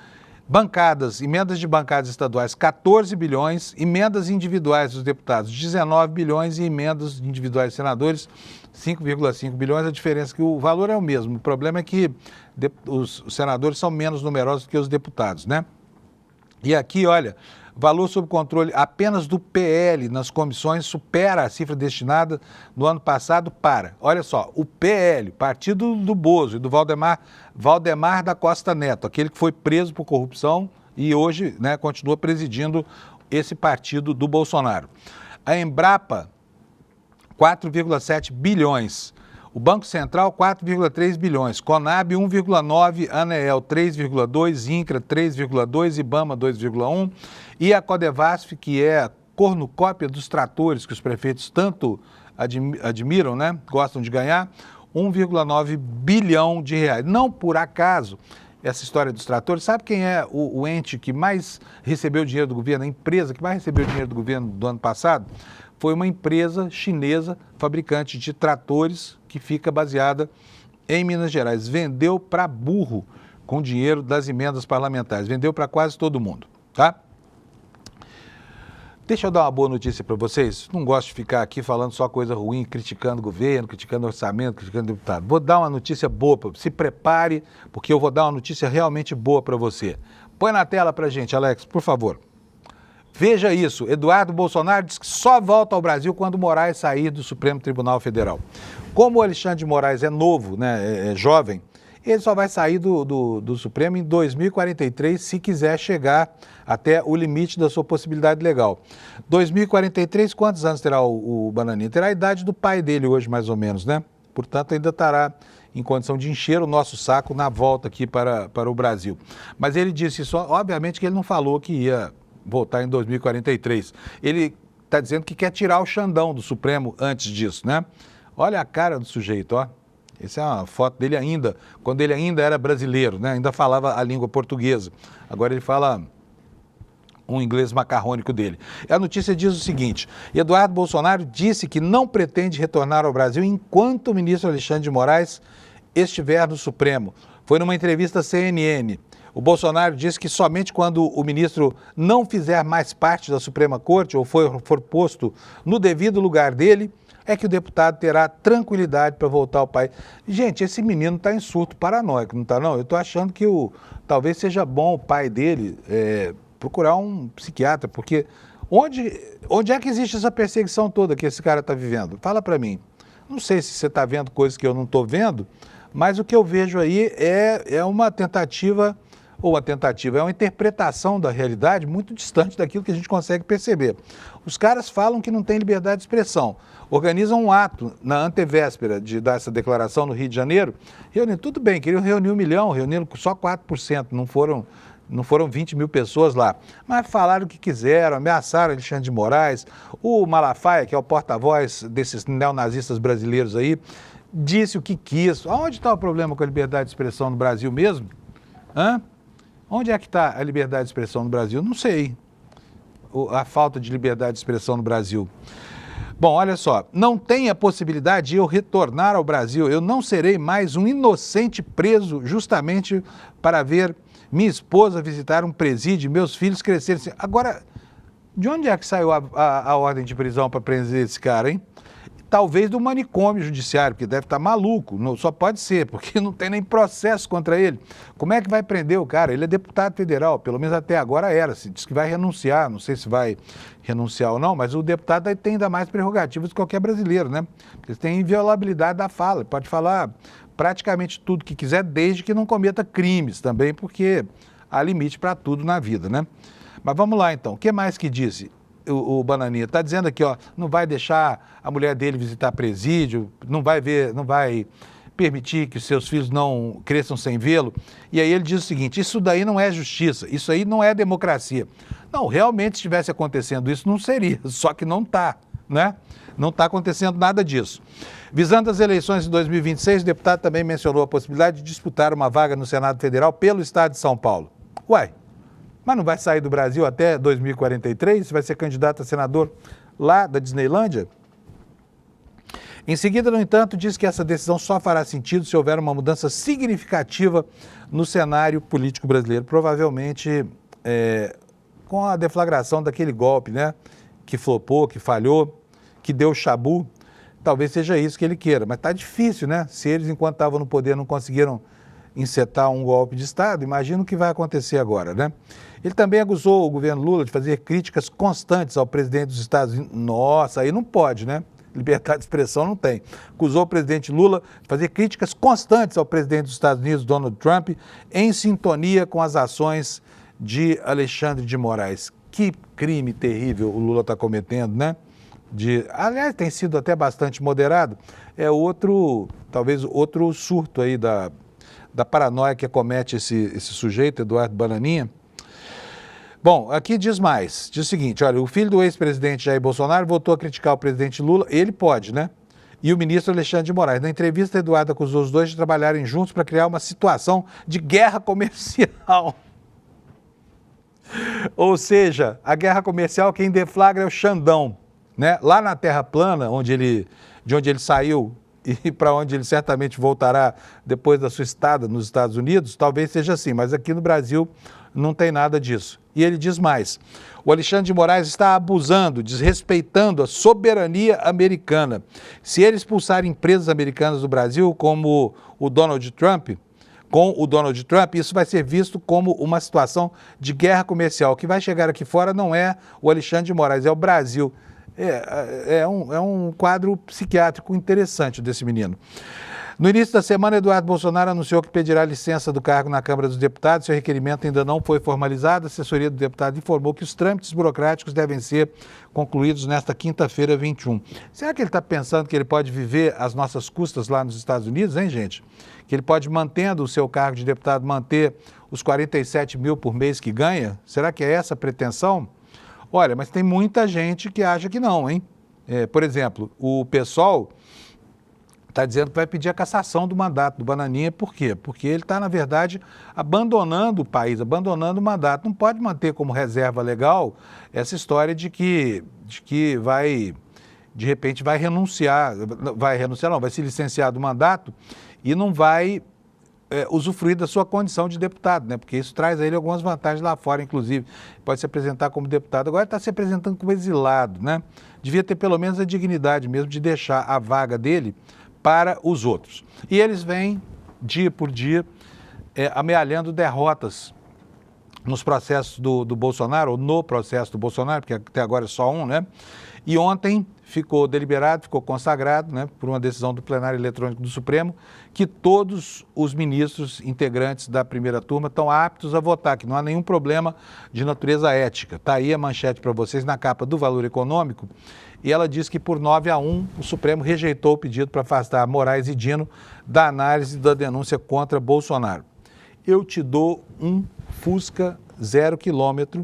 emendas de bancadas estaduais 14 bilhões, emendas individuais dos deputados 19 bilhões e emendas individuais dos senadores 5,5 bilhões. A diferença é que o valor é o mesmo, o problema é que os senadores são menos numerosos que os deputados, né? E aqui, olha, valor sob controle apenas do PL nas comissões supera a cifra destinada no ano passado para, olha só, o PL, partido do Bozo e do Valdemar da Costa Neto, aquele que foi preso por corrupção e hoje, né, continua presidindo esse partido do Bolsonaro. A Embrapa, 4,7 bilhões. O Banco Central, 4,3 bilhões. Conab, 1,9. Aneel, 3,2. INCRA, 3,2. IBAMA, 2,1. E a Codevasf, que é a cornucópia dos tratores que os prefeitos tanto admiram, né? Gostam de ganhar, 1,9 bilhão de reais. Não por acaso, essa história dos tratores, sabe quem é o ente que mais recebeu dinheiro do governo, a empresa que mais recebeu dinheiro do governo do ano passado? Foi uma empresa chinesa, fabricante de tratores, que fica baseada em Minas Gerais. Vendeu para burro com dinheiro das emendas parlamentares. Vendeu para quase todo mundo, tá? Deixa eu dar uma boa notícia para vocês. Não gosto de ficar aqui falando só coisa ruim, criticando o governo, criticando o orçamento, criticando o deputado. Vou dar uma notícia boa, se prepare, porque eu vou dar uma notícia realmente boa para você. Põe na tela para a gente, Alex, por favor. Veja isso, Eduardo Bolsonaro diz que só volta ao Brasil quando Moraes sair do Supremo Tribunal Federal. Como o Alexandre de Moraes é novo, né, é jovem, ele só vai sair do Supremo em 2043, se quiser chegar até o limite da sua possibilidade legal. 2043, quantos anos terá o Bananinha? Terá a idade do pai dele hoje, mais ou menos, né? Portanto, ainda estará em condição de encher o nosso saco na volta aqui para o Brasil. Mas ele disse isso, obviamente que ele não falou que ia voltar em 2043. Ele está dizendo que quer tirar o Xandão do Supremo antes disso, né? Olha a cara do sujeito, ó. Essa é uma foto dele ainda, quando ele ainda era brasileiro, né? Ainda falava a língua portuguesa. Agora ele fala um inglês macarrônico dele. A notícia diz o seguinte: Eduardo Bolsonaro disse que não pretende retornar ao Brasil enquanto o ministro Alexandre de Moraes estiver no Supremo. Foi numa entrevista à CNN. O Bolsonaro disse que somente quando o ministro não fizer mais parte da Suprema Corte ou for posto no devido lugar dele, é que o deputado terá tranquilidade para voltar ao país. Gente, esse menino está em surto paranoico, não está não? Eu estou achando que talvez seja bom o pai dele procurar um psiquiatra, porque onde é que existe essa perseguição toda que esse cara está vivendo? Fala para mim. Não sei se você está vendo coisas que eu não estou vendo, mas o que eu vejo aí é uma tentativa, é uma interpretação da realidade muito distante daquilo que a gente consegue perceber. Os caras falam que não tem liberdade de expressão, organizam um ato na antevéspera de dar essa declaração no Rio de Janeiro, tudo bem, queriam reunir 1 milhão, reuniram só 4%, não foram Não foram 20 mil pessoas lá, mas falaram o que quiseram, ameaçaram Alexandre de Moraes. O Malafaia, que é o porta-voz desses neonazistas brasileiros aí, disse o que quis. Onde está o problema com a liberdade de expressão no Brasil mesmo? Hã? Onde é que está a liberdade de expressão no Brasil? Não sei. A falta de liberdade de expressão no Brasil. Bom, olha só, não tem a possibilidade de eu retornar ao Brasil. Eu não serei mais um inocente preso justamente para ver minha esposa visitar um presídio, meus filhos crescerem. Agora, de onde é que saiu a ordem de prisão para prender esse cara, hein? Talvez do manicômio judiciário, porque deve estar maluco, não, só pode ser, porque não tem nem processo contra ele. Como é que vai prender o cara? Ele é deputado federal, pelo menos até agora era, se diz que vai renunciar, não sei se vai renunciar ou não, mas o deputado tem ainda mais prerrogativas que qualquer brasileiro, né? Porque ele tem inviolabilidade da fala, pode falar praticamente tudo que quiser, desde que não cometa crimes também, porque há limite para tudo na vida, né? Mas vamos lá então, o que mais que disse o Bananinha? Está dizendo aqui, ó, não vai deixar a mulher dele visitar presídio, não vai permitir que os seus filhos não cresçam sem vê-lo. E aí ele diz o seguinte, isso daí não é justiça, isso aí não é democracia. Não, realmente se estivesse acontecendo isso, não seria, só que não está, né? Não está acontecendo nada disso. Visando as eleições de 2026, o deputado também mencionou a possibilidade de disputar uma vaga no Senado Federal pelo estado de São Paulo. Uai, mas não vai sair do Brasil até 2043? Vai ser candidato a senador lá da Disneylândia? Em seguida, no entanto, diz que essa decisão só fará sentido se houver uma mudança significativa no cenário político brasileiro. Provavelmente com a deflagração daquele golpe, né? Que flopou, que falhou, que deu chabu. Talvez seja isso que ele queira, mas está difícil, né? Se eles, enquanto estavam no poder, não conseguiram encetar um golpe de Estado, imagina o que vai acontecer agora, né? Ele também acusou o governo Lula de fazer críticas constantes ao presidente dos Estados Unidos. Nossa, aí não pode, né? Liberdade de expressão não tem. Acusou o presidente Lula de fazer críticas constantes ao presidente dos Estados Unidos, Donald Trump, em sintonia com as ações de Alexandre de Moraes. Que crime terrível o Lula está cometendo, né? Aliás, tem sido até bastante moderado. É talvez outro surto aí da paranoia que acomete esse sujeito, Eduardo Bananinha. Bom, aqui diz mais, diz o seguinte, olha, o filho do ex-presidente Jair Bolsonaro voltou a criticar o presidente Lula, ele pode, né? E o ministro Alexandre de Moraes. Na entrevista, Eduardo acusou os dois de trabalharem juntos para criar uma situação de guerra comercial. Ou seja, a guerra comercial quem deflagra é o Xandão, né? Lá na Terra Plana, de onde ele saiu e para onde ele certamente voltará depois da sua estada nos Estados Unidos, talvez seja assim, mas aqui no Brasil não tem nada disso. E ele diz mais, o Alexandre de Moraes está abusando, desrespeitando a soberania americana. Se ele expulsar empresas americanas do Brasil, como com o Donald Trump, isso vai ser visto como uma situação de guerra comercial. O que vai chegar aqui fora não é o Alexandre de Moraes, é o Brasil. É um quadro psiquiátrico interessante desse menino. No início da semana, Eduardo Bolsonaro anunciou que pedirá licença do cargo na Câmara dos Deputados. Seu requerimento ainda não foi formalizado. A assessoria do deputado informou que os trâmites burocráticos devem ser concluídos nesta quinta-feira, 21. Será que ele está pensando que ele pode viver às nossas custas lá nos Estados Unidos, hein, gente? Que ele pode, mantendo o seu cargo de deputado, manter os 47 mil por mês que ganha? Será que é essa a pretensão? Olha, mas tem muita gente que acha que não, hein? Por exemplo, o PSOL está dizendo que vai pedir a cassação do mandato do Bananinha. Por quê? Porque ele está, na verdade, abandonando o país, abandonando o mandato. Não pode manter como reserva legal essa história de que vai, de repente, vai se licenciar do mandato e não vai usufruir da sua condição de deputado, né? Porque isso traz a ele algumas vantagens lá fora, inclusive. Pode se apresentar como deputado, agora está se apresentando como exilado, né? Devia ter pelo menos a dignidade mesmo de deixar a vaga dele para os outros. E eles vêm, dia por dia, amealhando derrotas nos processos do Bolsonaro, ou no processo do Bolsonaro, porque até agora é só um, né? E ontem ficou deliberado, ficou consagrado, né, por uma decisão do plenário eletrônico do Supremo, que todos os ministros integrantes da primeira turma estão aptos a votar, que não há nenhum problema de natureza ética. Está aí a manchete para vocês na capa do Valor Econômico, e ela diz que por 9-1 o Supremo rejeitou o pedido para afastar Moraes e Dino da análise da denúncia contra Bolsonaro. Eu te dou um Fusca 0 km,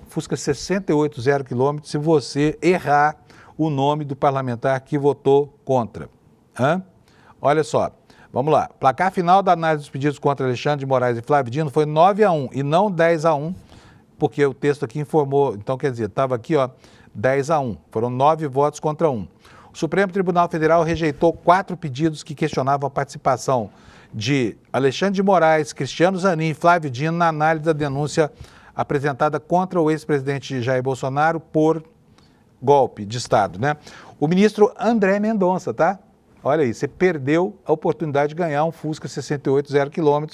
Fusca 68 0 km, se você errar o nome do parlamentar que votou contra. Olha só, vamos lá. Placar final da análise dos pedidos contra Alexandre de Moraes e Flávio Dino foi 9-1 e não 10-1, porque o texto aqui informou, então quer dizer, estava aqui, ó, 10-1, foram 9 votos contra 1. O Supremo Tribunal Federal rejeitou 4 pedidos que questionavam a participação de Alexandre de Moraes, Cristiano Zanin e Flávio Dino na análise da denúncia apresentada contra o ex-presidente Jair Bolsonaro por golpe de Estado, né? O ministro André Mendonça, tá? Olha aí, você perdeu a oportunidade de ganhar um Fusca 68 0 km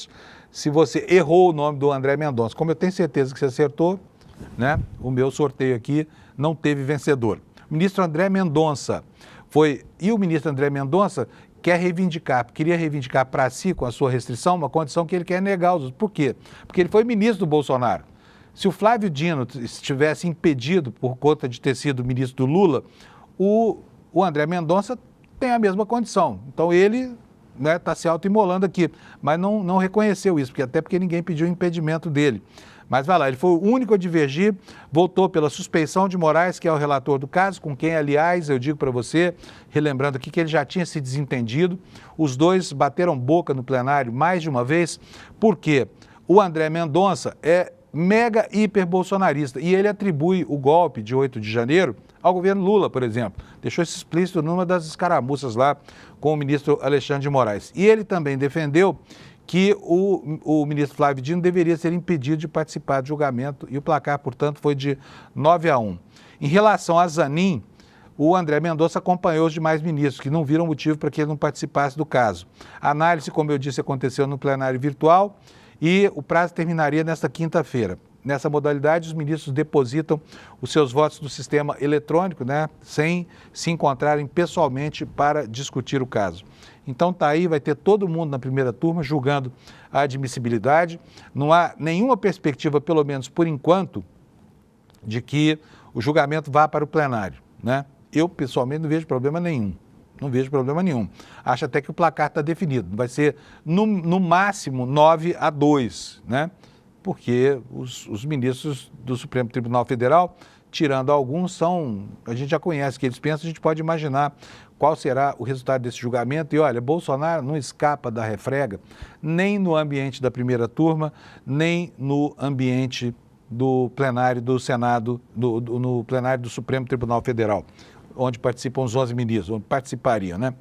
se você errou o nome do André Mendonça. Como eu tenho certeza que você acertou, né? O meu sorteio aqui não teve vencedor. O ministro André Mendonça o ministro André Mendonça queria reivindicar para si, com a sua restrição, uma condição que ele quer negar aos outros. Por quê? Porque ele foi ministro do Bolsonaro. Se o Flávio Dino estivesse impedido por conta de ter sido ministro do Lula, o André Mendonça tem a mesma condição. Então ele está se autoimolando aqui, mas não reconheceu isso, até porque ninguém pediu o impedimento dele. Mas vai lá, ele foi o único a divergir, votou pela suspeição de Moraes, que é o relator do caso, com quem, aliás, eu digo para você, relembrando aqui que ele já tinha se desentendido. Os dois bateram boca no plenário mais de uma vez, porque o André Mendonça é mega hiper bolsonarista e ele atribui o golpe de 8 de janeiro ao governo Lula, por exemplo. Deixou isso explícito numa das escaramuças lá com o ministro Alexandre de Moraes. E ele também defendeu que o ministro Flávio Dino deveria ser impedido de participar do julgamento e o placar, portanto, foi de 9-1. Em relação a Zanin, o André Mendonça acompanhou os demais ministros, que não viram motivo para que ele não participasse do caso. A análise, como eu disse, aconteceu no plenário virtual e o prazo terminaria nesta quinta-feira. Nessa modalidade, os ministros depositam os seus votos no sistema eletrônico, né, sem se encontrarem pessoalmente para discutir o caso. Então tá aí, vai ter todo mundo na primeira turma julgando a admissibilidade. Não há nenhuma perspectiva, pelo menos por enquanto, de que o julgamento vá para o plenário, né? Eu, pessoalmente, não vejo problema nenhum. Não vejo problema nenhum. Acho até que o placar está definido. Vai ser, no máximo, 9-2, né? Porque os ministros do Supremo Tribunal Federal, tirando alguns, a gente já conhece o que eles pensam, a gente pode imaginar qual será o resultado desse julgamento. E olha, Bolsonaro não escapa da refrega, nem no ambiente da primeira turma, nem no ambiente do plenário do Senado, no plenário do Supremo Tribunal Federal, onde participam os 11 ministros, onde participaria, né?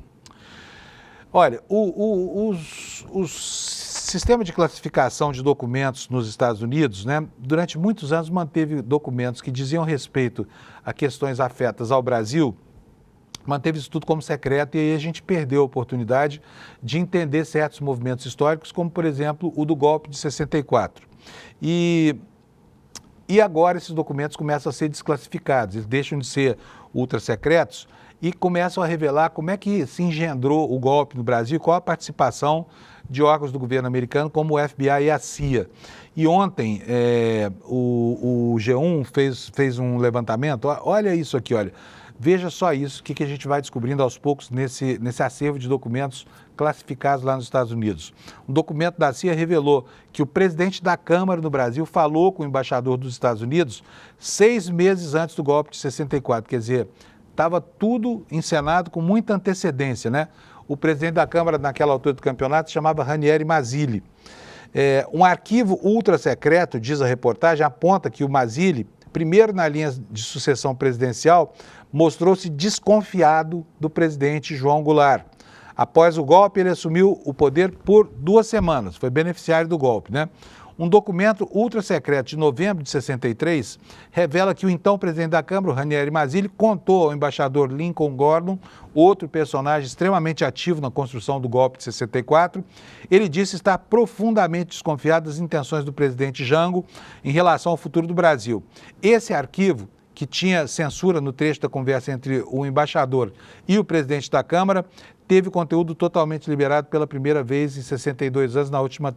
Olha, o sistema de classificação de documentos nos Estados Unidos, né, durante muitos anos manteve documentos que diziam respeito a questões afetas ao Brasil, manteve isso tudo como secreto, e aí a gente perdeu a oportunidade de entender certos movimentos históricos, como, por exemplo, o do golpe de 64. E agora esses documentos começam a ser desclassificados, eles deixam de ser ultra secretos e começam a revelar como é que se engendrou o golpe no Brasil, qual a participação de órgãos do governo americano, como o FBI e a CIA. E ontem o G1 fez um levantamento, olha isso aqui, olha. Veja só isso, o que a gente vai descobrindo aos poucos nesse acervo de documentos classificados lá nos Estados Unidos. Um documento da CIA revelou que o presidente da Câmara no Brasil falou com o embaixador dos Estados Unidos 6 meses antes do golpe de 64, quer dizer, estava tudo encenado com muita antecedência, né? O presidente da Câmara, naquela altura do campeonato, se chamava Ranieri Mazzilli. Um arquivo ultra secreto, diz a reportagem, aponta que o Mazzilli, primeiro na linha de sucessão presidencial, mostrou-se desconfiado do presidente João Goulart. Após o golpe, ele assumiu o poder por 2 semanas, foi beneficiário do golpe, né? Um documento ultra secreto de novembro de 63 revela que o então presidente da Câmara, o Ranieri Mazzilli, contou ao embaixador Lincoln Gordon, outro personagem extremamente ativo na construção do golpe de 64. Ele disse estar profundamente desconfiado das intenções do presidente Jango em relação ao futuro do Brasil. Esse arquivo que tinha censura no trecho da conversa entre o embaixador e o presidente da Câmara, teve conteúdo totalmente liberado pela primeira vez em 62 anos, na última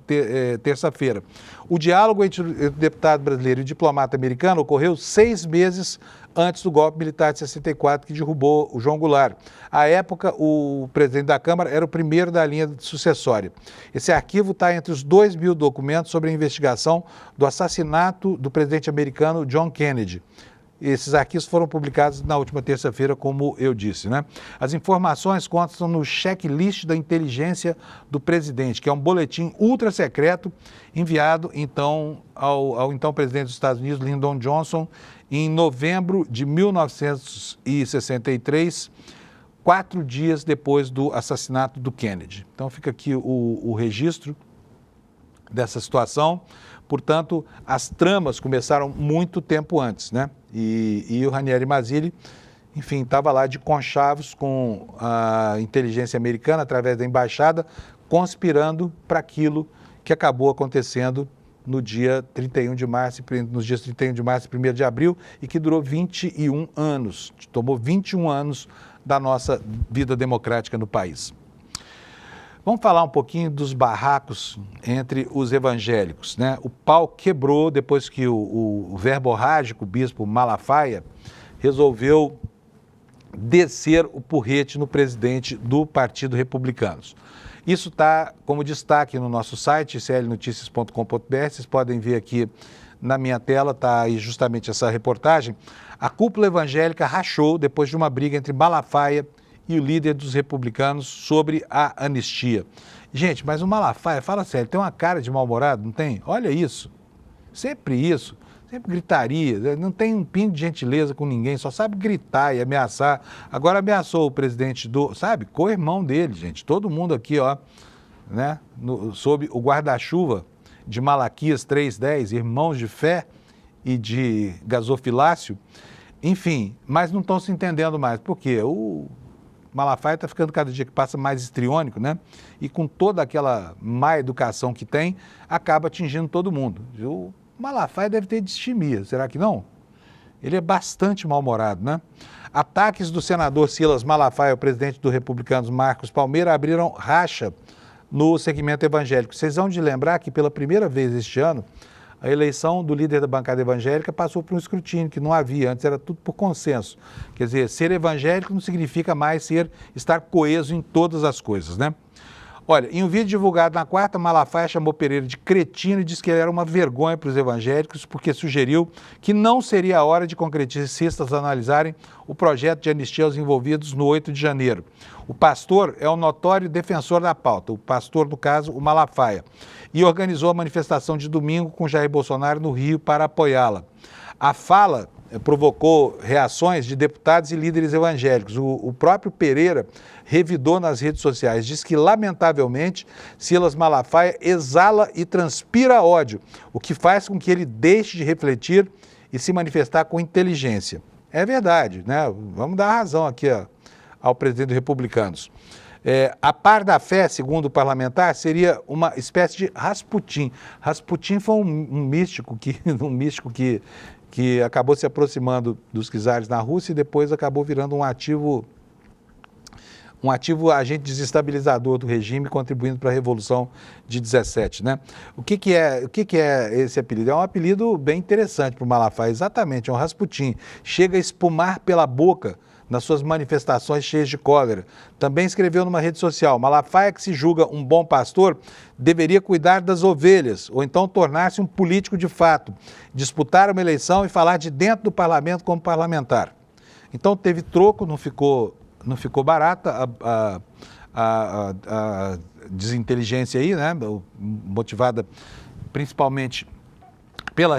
terça-feira. O diálogo entre o deputado brasileiro e o diplomata americano ocorreu 6 meses antes do golpe militar de 64, que derrubou o João Goulart. À época, o presidente da Câmara era o primeiro da linha sucessória. Esse arquivo está entre os 2.000 documentos sobre a investigação do assassinato do presidente americano John Kennedy. Esses arquivos foram publicados na última terça-feira, como eu disse, né? As informações constam no checklist da inteligência do presidente, que é um boletim ultra secreto enviado, então, ao então presidente dos Estados Unidos, Lyndon Johnson, em novembro de 1963, 4 dias depois do assassinato do Kennedy. Então, fica aqui o registro dessa situação. Portanto, as tramas começaram muito tempo antes, né? E o Ranieri Mazzilli, enfim, estava lá de conchavos com a inteligência americana, através da embaixada, conspirando para aquilo que acabou acontecendo no dia 31 de março, nos dias 31 de março e 1º de abril, e que durou 21 anos, tomou 21 anos da nossa vida democrática no país. Vamos falar um pouquinho dos barracos entre os evangélicos, né? O pau quebrou depois que o verborrágico bispo Malafaia resolveu descer o porrete no presidente do Partido Republicano. Isso está como destaque no nosso site, clnoticias.com.br, vocês podem ver aqui na minha tela, está aí justamente essa reportagem. A cúpula evangélica rachou depois de uma briga entre Malafaia e o líder dos republicanos sobre a anistia. Gente, mas o Malafaia, fala sério, tem uma cara de mal-humorado, não tem? Olha isso, sempre gritaria, não tem um pingo de gentileza com ninguém, só sabe gritar e ameaçar. Agora ameaçou o presidente co-irmão dele, gente, todo mundo aqui, ó, né, sob o guarda-chuva de Malaquias 3:10, irmãos de fé e de gasofilácio, enfim, mas não estão se entendendo mais, porque o Malafaia está ficando cada dia que passa mais histriônico, né? E com toda aquela má educação que tem, acaba atingindo todo mundo. O Malafaia deve ter distimia, será que não? Ele é bastante mal-humorado, né? Ataques do senador Silas Malafaia ao presidente do Republicanos, Marcos Palmeira, abriram racha no segmento evangélico. Vocês vão de lembrar que pela primeira vez este ano, a eleição do líder da bancada evangélica passou por um escrutínio que não havia, antes era tudo por consenso. Quer dizer, ser evangélico não significa mais estar coeso em todas as coisas, né? Olha, em um vídeo divulgado na quarta, Malafaia chamou Pereira de cretino e disse que ele era uma vergonha para os evangélicos porque sugeriu que não seria a hora de congressistas analisarem o projeto de anistia aos envolvidos no 8 de janeiro. O pastor é um notório defensor da pauta, o pastor, no caso, o Malafaia, e organizou a manifestação de domingo com Jair Bolsonaro no Rio para apoiá-la. A fala provocou reações de deputados e líderes evangélicos. O próprio Pereira revidou nas redes sociais, diz que, lamentavelmente, Silas Malafaia exala e transpira ódio, o que faz com que ele deixe de refletir e se manifestar com inteligência. É verdade, né? Vamos dar razão aqui ao presidente dos Republicanos. A par da fé, segundo o parlamentar, seria uma espécie de Rasputin. Rasputin foi um místico que acabou se aproximando dos czares na Rússia e depois acabou virando um ativo agente desestabilizador do regime, contribuindo para a Revolução de 17, né? O que é esse apelido? É um apelido bem interessante para o Malafaia, exatamente, é um Rasputin. Chega a espumar pela boca nas suas manifestações cheias de cólera. Também escreveu numa rede social: Malafaia, que se julga um bom pastor, deveria cuidar das ovelhas, ou então tornar-se um político de fato, disputar uma eleição e falar de dentro do parlamento como parlamentar. Então teve troco, não ficou barata a desinteligência aí, né? Motivada principalmente pela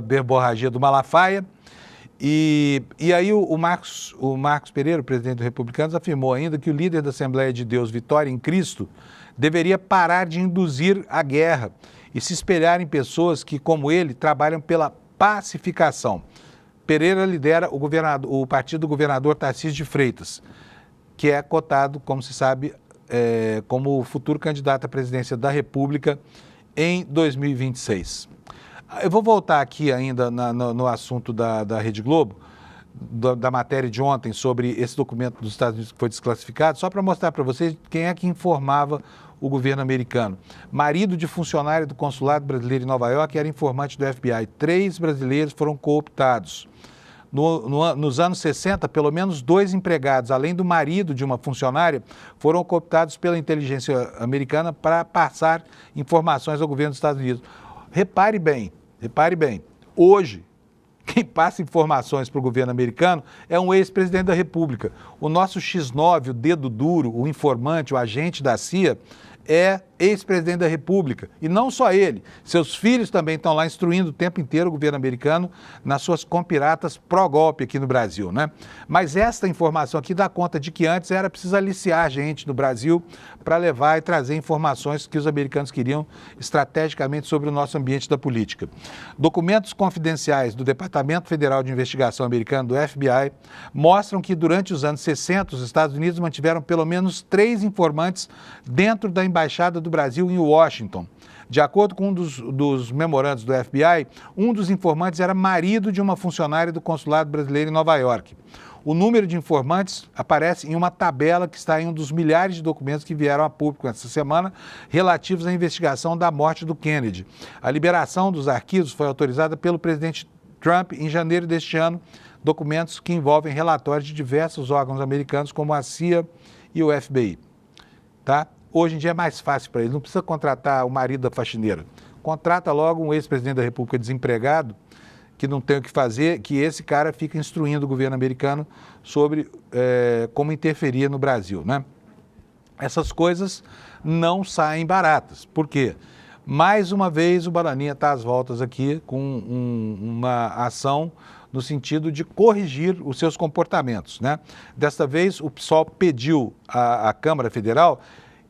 verborragia do Malafaia. E aí o Marcos Pereira, o presidente dos Republicanos, afirmou ainda que o líder da Assembleia de Deus, Vitória em Cristo, deveria parar de induzir a guerra e se espelhar em pessoas que, como ele, trabalham pela pacificação. Pereira lidera o partido do governador Tarcísio de Freitas, que é cotado, como se sabe, como futuro candidato à presidência da República em 2026. Eu vou voltar aqui ainda no assunto da Rede Globo, da matéria de ontem sobre esse documento dos Estados Unidos que foi desclassificado, só para mostrar para vocês quem é que informava o governo americano. Marido de funcionário do consulado brasileiro em Nova York era informante do FBI. 3 brasileiros foram cooptados. Nos anos 60, pelo menos 2 empregados, além do marido de uma funcionária, foram cooptados pela inteligência americana para passar informações ao governo dos Estados Unidos. Repare bem, hoje, quem passa informações para o governo americano é um ex-presidente da República. O nosso X9, o dedo duro, o informante, o agente da CIA, é ex-presidente da República. E não só ele, seus filhos também estão lá instruindo o tempo inteiro o governo americano nas suas compiratas pró-golpe aqui no Brasil, né? Mas esta informação aqui dá conta de que antes era preciso aliciar a gente no Brasil para levar e trazer informações que os americanos queriam estrategicamente sobre o nosso ambiente da política. Documentos confidenciais do Departamento Federal de Investigação americano, do FBI, mostram que durante os anos 60 os Estados Unidos mantiveram pelo menos 3 informantes dentro da Embaixada do Brasil em Washington. De acordo com um dos memorandos do FBI, um dos informantes era marido de uma funcionária do consulado brasileiro em Nova York. O número de informantes aparece em uma tabela que está em um dos milhares de documentos que vieram a público essa semana relativos à investigação da morte do Kennedy. A liberação dos arquivos foi autorizada pelo presidente Trump em janeiro deste ano, documentos que envolvem relatórios de diversos órgãos americanos como a CIA e o FBI. Tá? Hoje em dia é mais fácil para eles, não precisa contratar o marido da faxineira. Contrata logo um ex-presidente da República desempregado, que não tem o que fazer, que esse cara fica instruindo o governo americano sobre como interferir no Brasil, né? Essas coisas não saem baratas. Por quê? Mais uma vez o Bananinha está às voltas aqui com uma ação no sentido de corrigir os seus comportamentos, né? Desta vez o PSOL pediu à Câmara Federal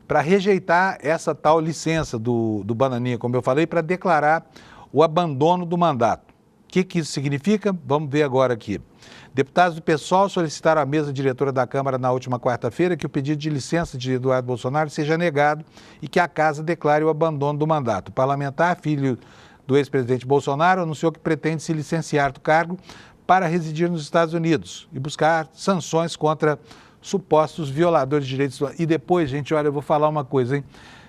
para rejeitar essa tal licença do Bananinha, como eu falei, para declarar o abandono do mandato. O que isso significa? Vamos ver agora aqui. Deputados do PSOL solicitaram à mesa diretora da Câmara na última quarta-feira que o pedido de licença de Eduardo Bolsonaro seja negado e que a Casa declare o abandono do mandato. O parlamentar, filho do ex-presidente Bolsonaro, anunciou que pretende se licenciar do cargo para residir nos Estados Unidos e buscar sanções contra supostos violadores de direitos humanos. E depois, gente, olha, eu vou falar uma coisa, hein?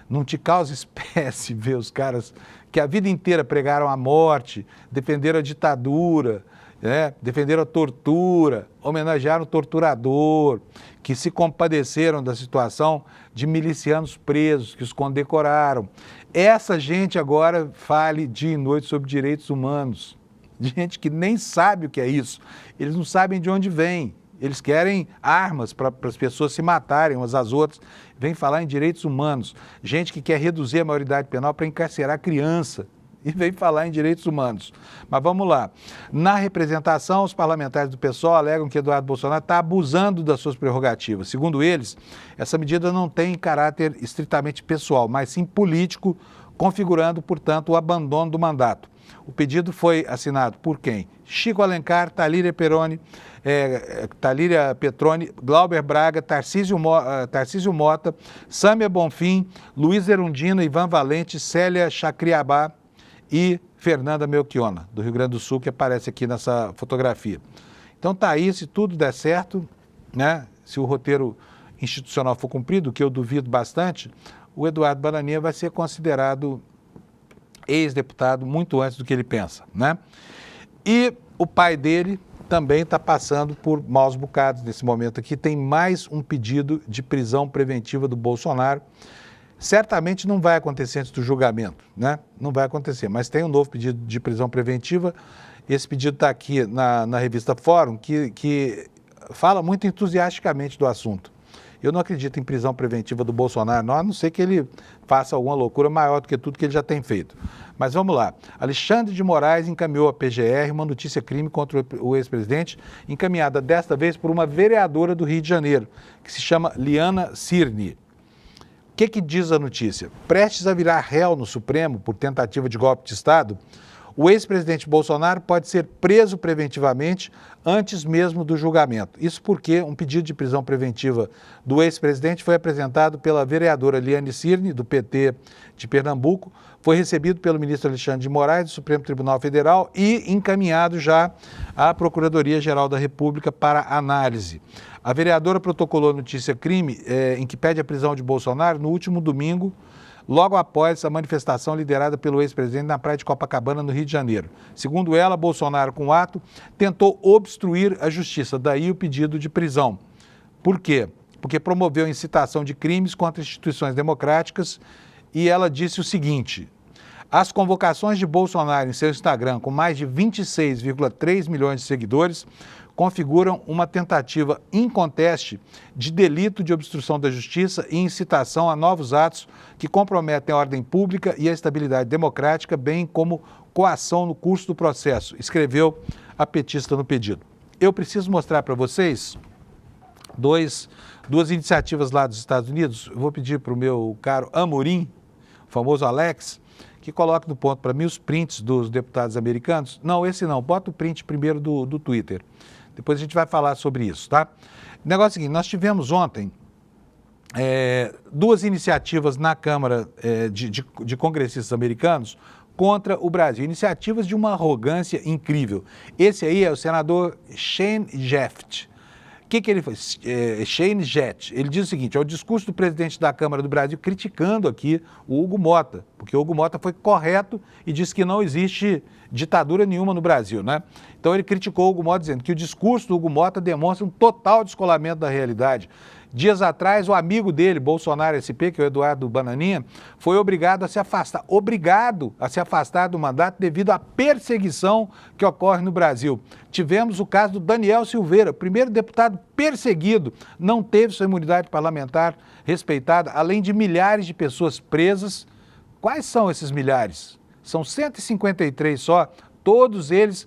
Não te causa espécie ver os caras que a vida inteira pregaram a morte, defenderam a ditadura, né? Defenderam a tortura, homenagearam o torturador, que se compadeceram da situação de milicianos presos, que os condecoraram. Essa gente agora fale dia e noite sobre direitos humanos. Gente que nem sabe o que é isso. Eles não sabem de onde vem. Eles querem armas para as pessoas se matarem umas às outras. Vem falar em direitos humanos. Gente que quer reduzir a maioridade penal para encarcerar criança. E vem falar em direitos humanos. Mas vamos lá. Na representação, os parlamentares do PSOL alegam que Eduardo Bolsonaro está abusando das suas prerrogativas. Segundo eles, essa medida não tem caráter estritamente pessoal, mas sim político, configurando, portanto, o abandono do mandato. O pedido foi assinado por quem? Chico Alencar, Talíria Petroni, Glauber Braga, Tarcísio Mota, Sâmia Bonfim, Luiz Erundina, Ivan Valente, Célia Chacriabá e Fernanda Melchiona, do Rio Grande do Sul, que aparece aqui nessa fotografia. Então tá aí, se tudo der certo, né? Se o roteiro institucional for cumprido, que eu duvido bastante, o Eduardo Bananinha vai ser considerado ex-deputado muito antes do que ele pensa, né? E o pai dele também está passando por maus bocados nesse momento aqui. Tem mais um pedido de prisão preventiva do Bolsonaro. Certamente não vai acontecer antes do julgamento, né? Não vai acontecer, mas tem um novo pedido de prisão preventiva. Esse pedido está aqui na revista Fórum, que fala muito entusiasticamente do assunto. Eu não acredito em prisão preventiva do Bolsonaro, não, a não ser que ele faça alguma loucura maior do que tudo que ele já tem feito. Mas vamos lá. Alexandre de Moraes encaminhou à PGR uma notícia-crime contra o ex-presidente, encaminhada desta vez por uma vereadora do Rio de Janeiro, que se chama Liana Cirne. O que diz a notícia? Prestes a virar réu no Supremo por tentativa de golpe de Estado, O ex-presidente Bolsonaro pode ser preso preventivamente antes mesmo do julgamento. Isso porque um pedido de prisão preventiva do ex-presidente foi apresentado pela vereadora Liane Cirne, do PT de Pernambuco, foi recebido pelo ministro Alexandre de Moraes, do Supremo Tribunal Federal, e encaminhado já à Procuradoria-Geral da República para análise. A vereadora protocolou notícia crime em que pede a prisão de Bolsonaro no último domingo, logo após a manifestação liderada pelo ex-presidente na praia de Copacabana, no Rio de Janeiro. Segundo ela, Bolsonaro, com o ato, tentou obstruir a justiça, daí o pedido de prisão. Por quê? Porque promoveu incitação de crimes contra instituições democráticas e ela disse o seguinte: as convocações de Bolsonaro em seu Instagram, com mais de 26,3 milhões de seguidores, configuram uma tentativa inconteste de delito de obstrução da justiça e incitação a novos atos que comprometem a ordem pública e a estabilidade democrática, bem como coação no curso do processo, escreveu a petista no pedido. Eu preciso mostrar para vocês duas iniciativas lá dos Estados Unidos. Eu vou pedir para o meu caro Amorim, o famoso Alex, que coloque no ponto para mim os prints dos deputados americanos. Não, esse não, bota o print primeiro do Twitter. Depois a gente vai falar sobre isso, tá? O negócio é o seguinte, nós tivemos ontem duas iniciativas na Câmara de congressistas americanos contra o Brasil, iniciativas de uma arrogância incrível. Esse aí é o senador Shane Jett. O que ele fez? Shane Jett, ele diz o seguinte: é o discurso do presidente da Câmara do Brasil criticando aqui o Hugo Mota, porque o Hugo Mota foi correto e disse que não existe ditadura nenhuma no Brasil, né? Então ele criticou o Hugo Mota dizendo que o discurso do Hugo Mota demonstra um total descolamento da realidade. Dias atrás, o amigo dele, Bolsonaro SP, que é o Eduardo Bananinha, foi obrigado a se afastar do mandato devido à perseguição que ocorre no Brasil. Tivemos o caso do Daniel Silveira, primeiro deputado perseguido, não teve sua imunidade parlamentar respeitada, além de milhares de pessoas presas. Quais são esses milhares? São 153 só, todos eles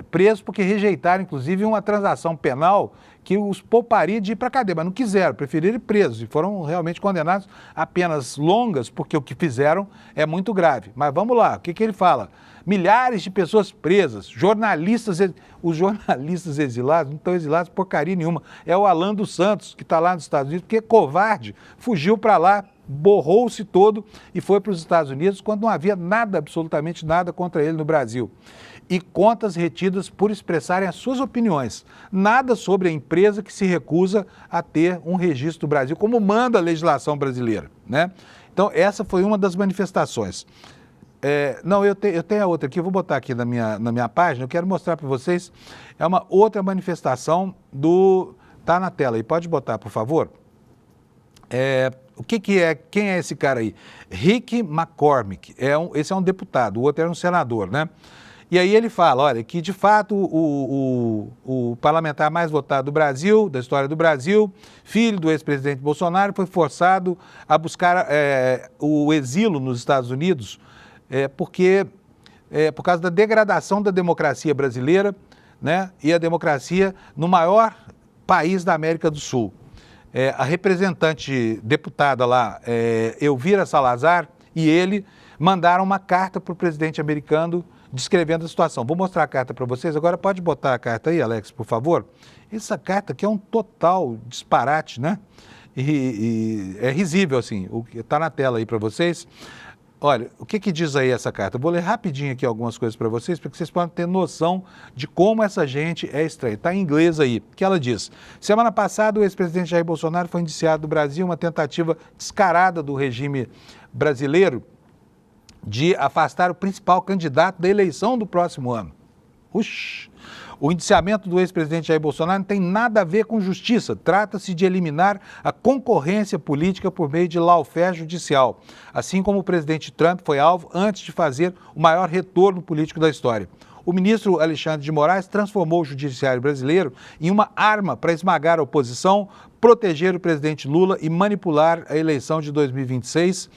presos porque rejeitaram, inclusive, uma transação penal que os pouparia de ir para a cadeia, mas não quiseram, preferiram ir presos e foram realmente condenados a penas longas, porque o que fizeram é muito grave. Mas vamos lá, o que ele fala? Milhares de pessoas presas, jornalistas, os jornalistas exilados não estão exilados porcaria nenhuma. É o Alan dos Santos, que está lá nos Estados Unidos, porque covarde, fugiu para lá, borrou-se todo e foi para os Estados Unidos quando não havia nada, absolutamente nada contra ele no Brasil. E contas retidas por expressarem as suas opiniões. Nada sobre a empresa que se recusa a ter um registro do Brasil, como manda a legislação brasileira, né? Então, essa foi uma das manifestações. Não, eu tenho a outra aqui, eu vou botar aqui na minha página, eu quero mostrar para vocês, é uma outra manifestação tá na tela aí, pode botar, por favor? Quem é esse cara aí? Rick McCormick, esse é um deputado, o outro era um senador, né? E aí ele fala, olha, que de fato o parlamentar mais votado do Brasil, da história do Brasil, filho do ex-presidente Bolsonaro, foi forçado a buscar o exílio nos Estados Unidos por causa da degradação da democracia brasileira, né, e a democracia no maior país da América do Sul. A representante deputada lá, Elvira Salazar, e ele mandaram uma carta para o presidente americano descrevendo a situação. Vou mostrar a carta para vocês. Agora pode botar a carta aí, Alex, por favor. Essa carta aqui é um total disparate, né? E é risível, assim. Está na tela aí para vocês. Olha, o que diz aí essa carta? Eu vou ler rapidinho aqui algumas coisas para vocês, para que vocês possam ter noção de como essa gente é estranha. Está em inglês aí, que ela diz: semana passada o ex-presidente Jair Bolsonaro foi indiciado no Brasil uma tentativa descarada do regime brasileiro de afastar o principal candidato da eleição do próximo ano. O indiciamento do ex-presidente Jair Bolsonaro não tem nada a ver com justiça. Trata-se de eliminar a concorrência política por meio de lawfare judicial, assim como o presidente Trump foi alvo antes de fazer o maior retorno político da história. O ministro Alexandre de Moraes transformou o judiciário brasileiro em uma arma para esmagar a oposição, proteger o presidente Lula e manipular a eleição de 2026,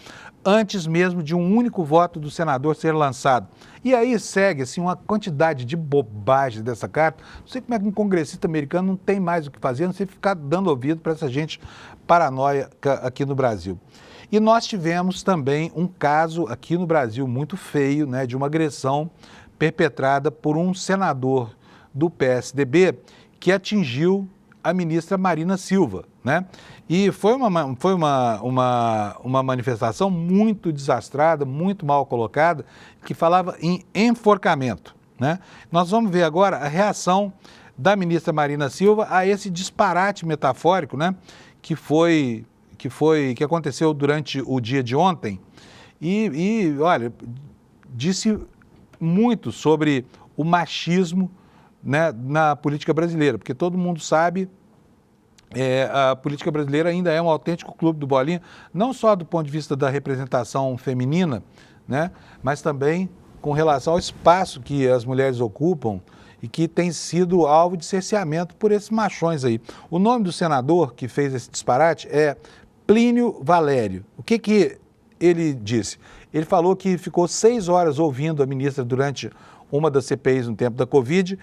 antes mesmo de um único voto do senador ser lançado. E aí segue assim, uma quantidade de bobagem dessa carta. Não sei como é que um congressista americano não tem mais o que fazer, não sei ficar dando ouvido para essa gente paranoica aqui no Brasil. E nós tivemos também um caso aqui no Brasil muito feio, né, de uma agressão perpetrada por um senador do PSDB que atingiu a ministra Marina Silva, né? E foi uma manifestação muito desastrada, muito mal colocada, que falava em enforcamento, né? Nós vamos ver agora a reação da ministra Marina Silva a esse disparate metafórico, né? Que aconteceu durante o dia de ontem e olha, disse muito sobre o machismo, né, na política brasileira, porque todo mundo sabe, a política brasileira ainda é um autêntico clube do bolinha, não só do ponto de vista da representação feminina, né, mas também com relação ao espaço que as mulheres ocupam e que tem sido alvo de cerceamento por esses machões aí. O nome do senador que fez esse disparate é Plínio Valério. O que ele disse? Ele falou que ficou 6 horas ouvindo a ministra durante uma das CPIs no tempo da Covid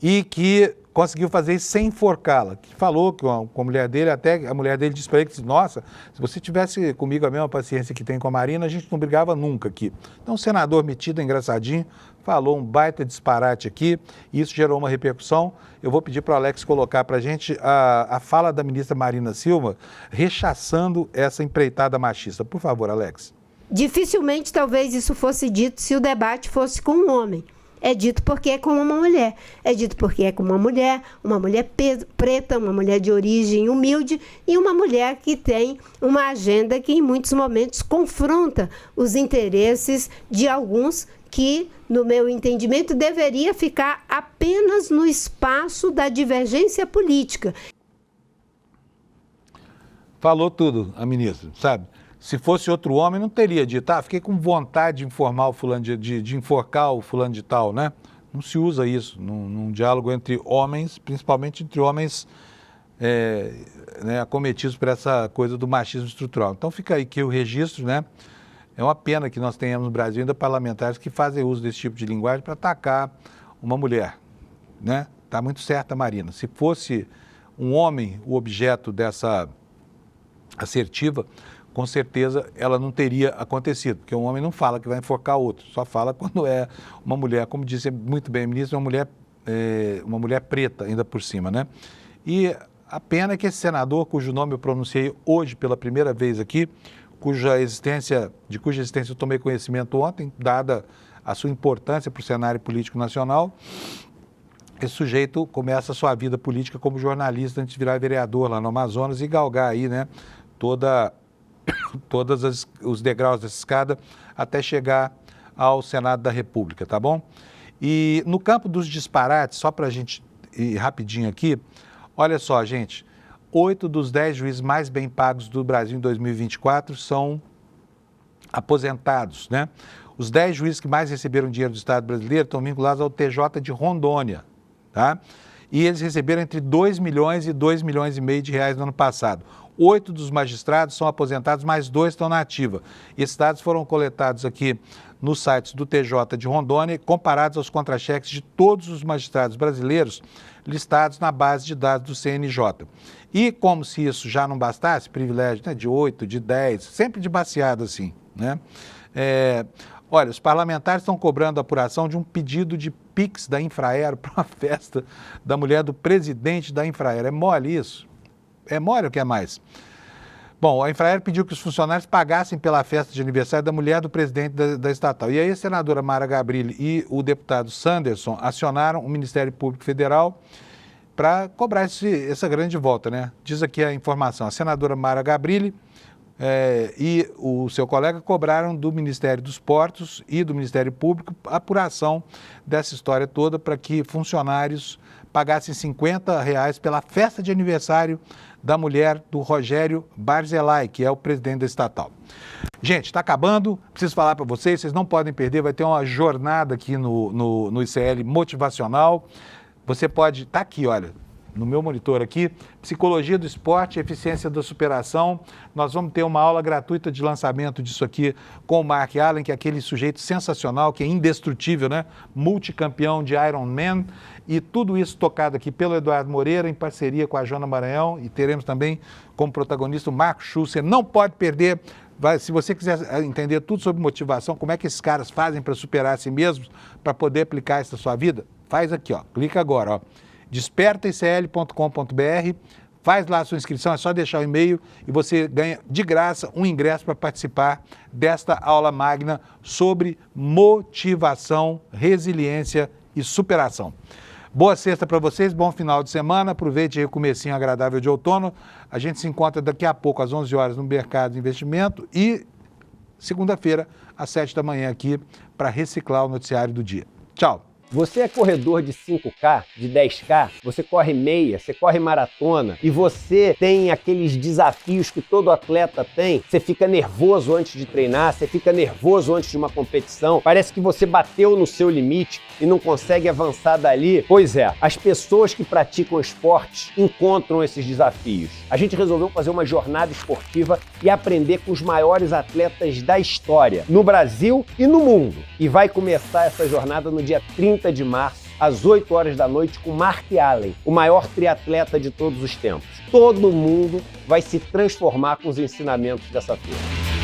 e que conseguiu fazer isso sem enforcá-la. Que falou com a mulher dele, até a mulher dele disse para ele que, nossa, se você tivesse comigo a mesma paciência que tem com a Marina, a gente não brigava nunca aqui. Então o senador metido, engraçadinho, falou um baita disparate aqui e isso gerou uma repercussão. Eu vou pedir para o Alex colocar para a gente a fala da ministra Marina Silva rechaçando essa empreitada machista. Por favor, Alex. Dificilmente talvez isso fosse dito se o debate fosse com um homem. É dito porque é com uma mulher. É dito porque é com uma mulher preta, uma mulher de origem humilde e uma mulher que tem uma agenda que em muitos momentos confronta os interesses de alguns que, no meu entendimento, deveria ficar apenas no espaço da divergência política. Falou tudo a ministra, sabe? Se fosse outro homem, não teria dito, fiquei com vontade de informar o fulano de enforcar o fulano de tal, né? Não se usa isso num diálogo entre homens, principalmente entre homens né, acometidos por essa coisa do machismo estrutural. Então fica aí que o registro, né? É uma pena que nós tenhamos no Brasil ainda parlamentares que fazem uso desse tipo de linguagem para atacar uma mulher, né? Está muito certa, Marina. Se fosse um homem o objeto dessa assertiva, com certeza ela não teria acontecido, porque um homem não fala que vai enforcar outro, só fala quando é uma mulher, como disse muito bem a ministra, uma mulher preta ainda por cima, né? E a pena é que esse senador, cujo nome eu pronunciei hoje pela primeira vez aqui, cuja existência eu tomei conhecimento ontem, dada a sua importância para o cenário político nacional, esse sujeito começa a sua vida política como jornalista antes de virar vereador lá no Amazonas e galgar aí, né, todos os degraus dessa escada até chegar ao Senado da República, tá bom? E no campo dos disparates, só para a gente ir rapidinho aqui, olha só, gente, 8 dos 10 juízes mais bem pagos do Brasil em 2024 são aposentados, né? Os 10 juízes que mais receberam dinheiro do Estado brasileiro estão vinculados ao TJ de Rondônia, tá? E eles receberam entre 2 milhões e 2 milhões e meio de reais no ano passado. 8 dos magistrados são aposentados, mais 2 estão na ativa. Esses dados foram coletados aqui nos sites do TJ de Rondônia, comparados aos contra-cheques de todos os magistrados brasileiros listados na base de dados do CNJ. E como se isso já não bastasse, privilégio, né, de 8, de 10, sempre de baseado assim, né? Olha, os parlamentares estão cobrando a apuração de um pedido de Pix da Infraero para uma festa da mulher do presidente da Infraero. É mole isso? É mole ou o que é mais? Bom, a Infraero pediu que os funcionários pagassem pela festa de aniversário da mulher do presidente da estatal. E aí a senadora Mara Gabrilli e o deputado Sanderson acionaram o Ministério Público Federal para cobrar essa grande volta, né? Diz aqui a informação, a senadora Mara Gabrilli e o seu colega cobraram do Ministério dos Portos e do Ministério Público a apuração dessa história toda para que funcionários pagassem R$50 pela festa de aniversário da mulher do Rogério Barzilai, que é o presidente da estatal. Gente, está acabando, preciso falar para vocês não podem perder, vai ter uma jornada aqui no ICL motivacional. Você pode, está aqui, olha, no meu monitor aqui, Psicologia do Esporte, Eficiência da Superação. Nós vamos ter uma aula gratuita de lançamento disso aqui com o Mark Allen, que é aquele sujeito sensacional, que é indestrutível, né? Multicampeão de Ironman. E tudo isso tocado aqui pelo Eduardo Moreira, em parceria com a Joana Maranhão. E teremos também como protagonista o Marco Schusser. Não pode perder, Se você quiser entender tudo sobre motivação, como é que esses caras fazem para superar a si mesmos, para poder aplicar isso na sua vida, faz aqui, ó. Clica agora, ó. despertaicl.com.br, faz lá a sua inscrição, é só deixar o e-mail e você ganha de graça um ingresso para participar desta aula magna sobre motivação, resiliência e superação. Boa sexta para vocês, bom final de semana, aproveite aí o comecinho agradável de outono. A gente se encontra daqui a pouco às 11 horas no Mercado de Investimento e segunda-feira às 7 da manhã aqui para reciclar o noticiário do dia. Tchau! Você é corredor de 5K, de 10K, você corre meia, você corre maratona e você tem aqueles desafios que todo atleta tem. Você fica nervoso antes de treinar, você fica nervoso antes de uma competição, parece que você bateu no seu limite e não consegue avançar dali. Pois é, as pessoas que praticam esportes encontram esses desafios. A gente resolveu fazer uma jornada esportiva e aprender com os maiores atletas da história, no Brasil e no mundo. E vai começar essa jornada no dia 30 de março, às 8 horas da noite, com Mark Allen, o maior triatleta de todos os tempos. Todo mundo vai se transformar com os ensinamentos dessa feira.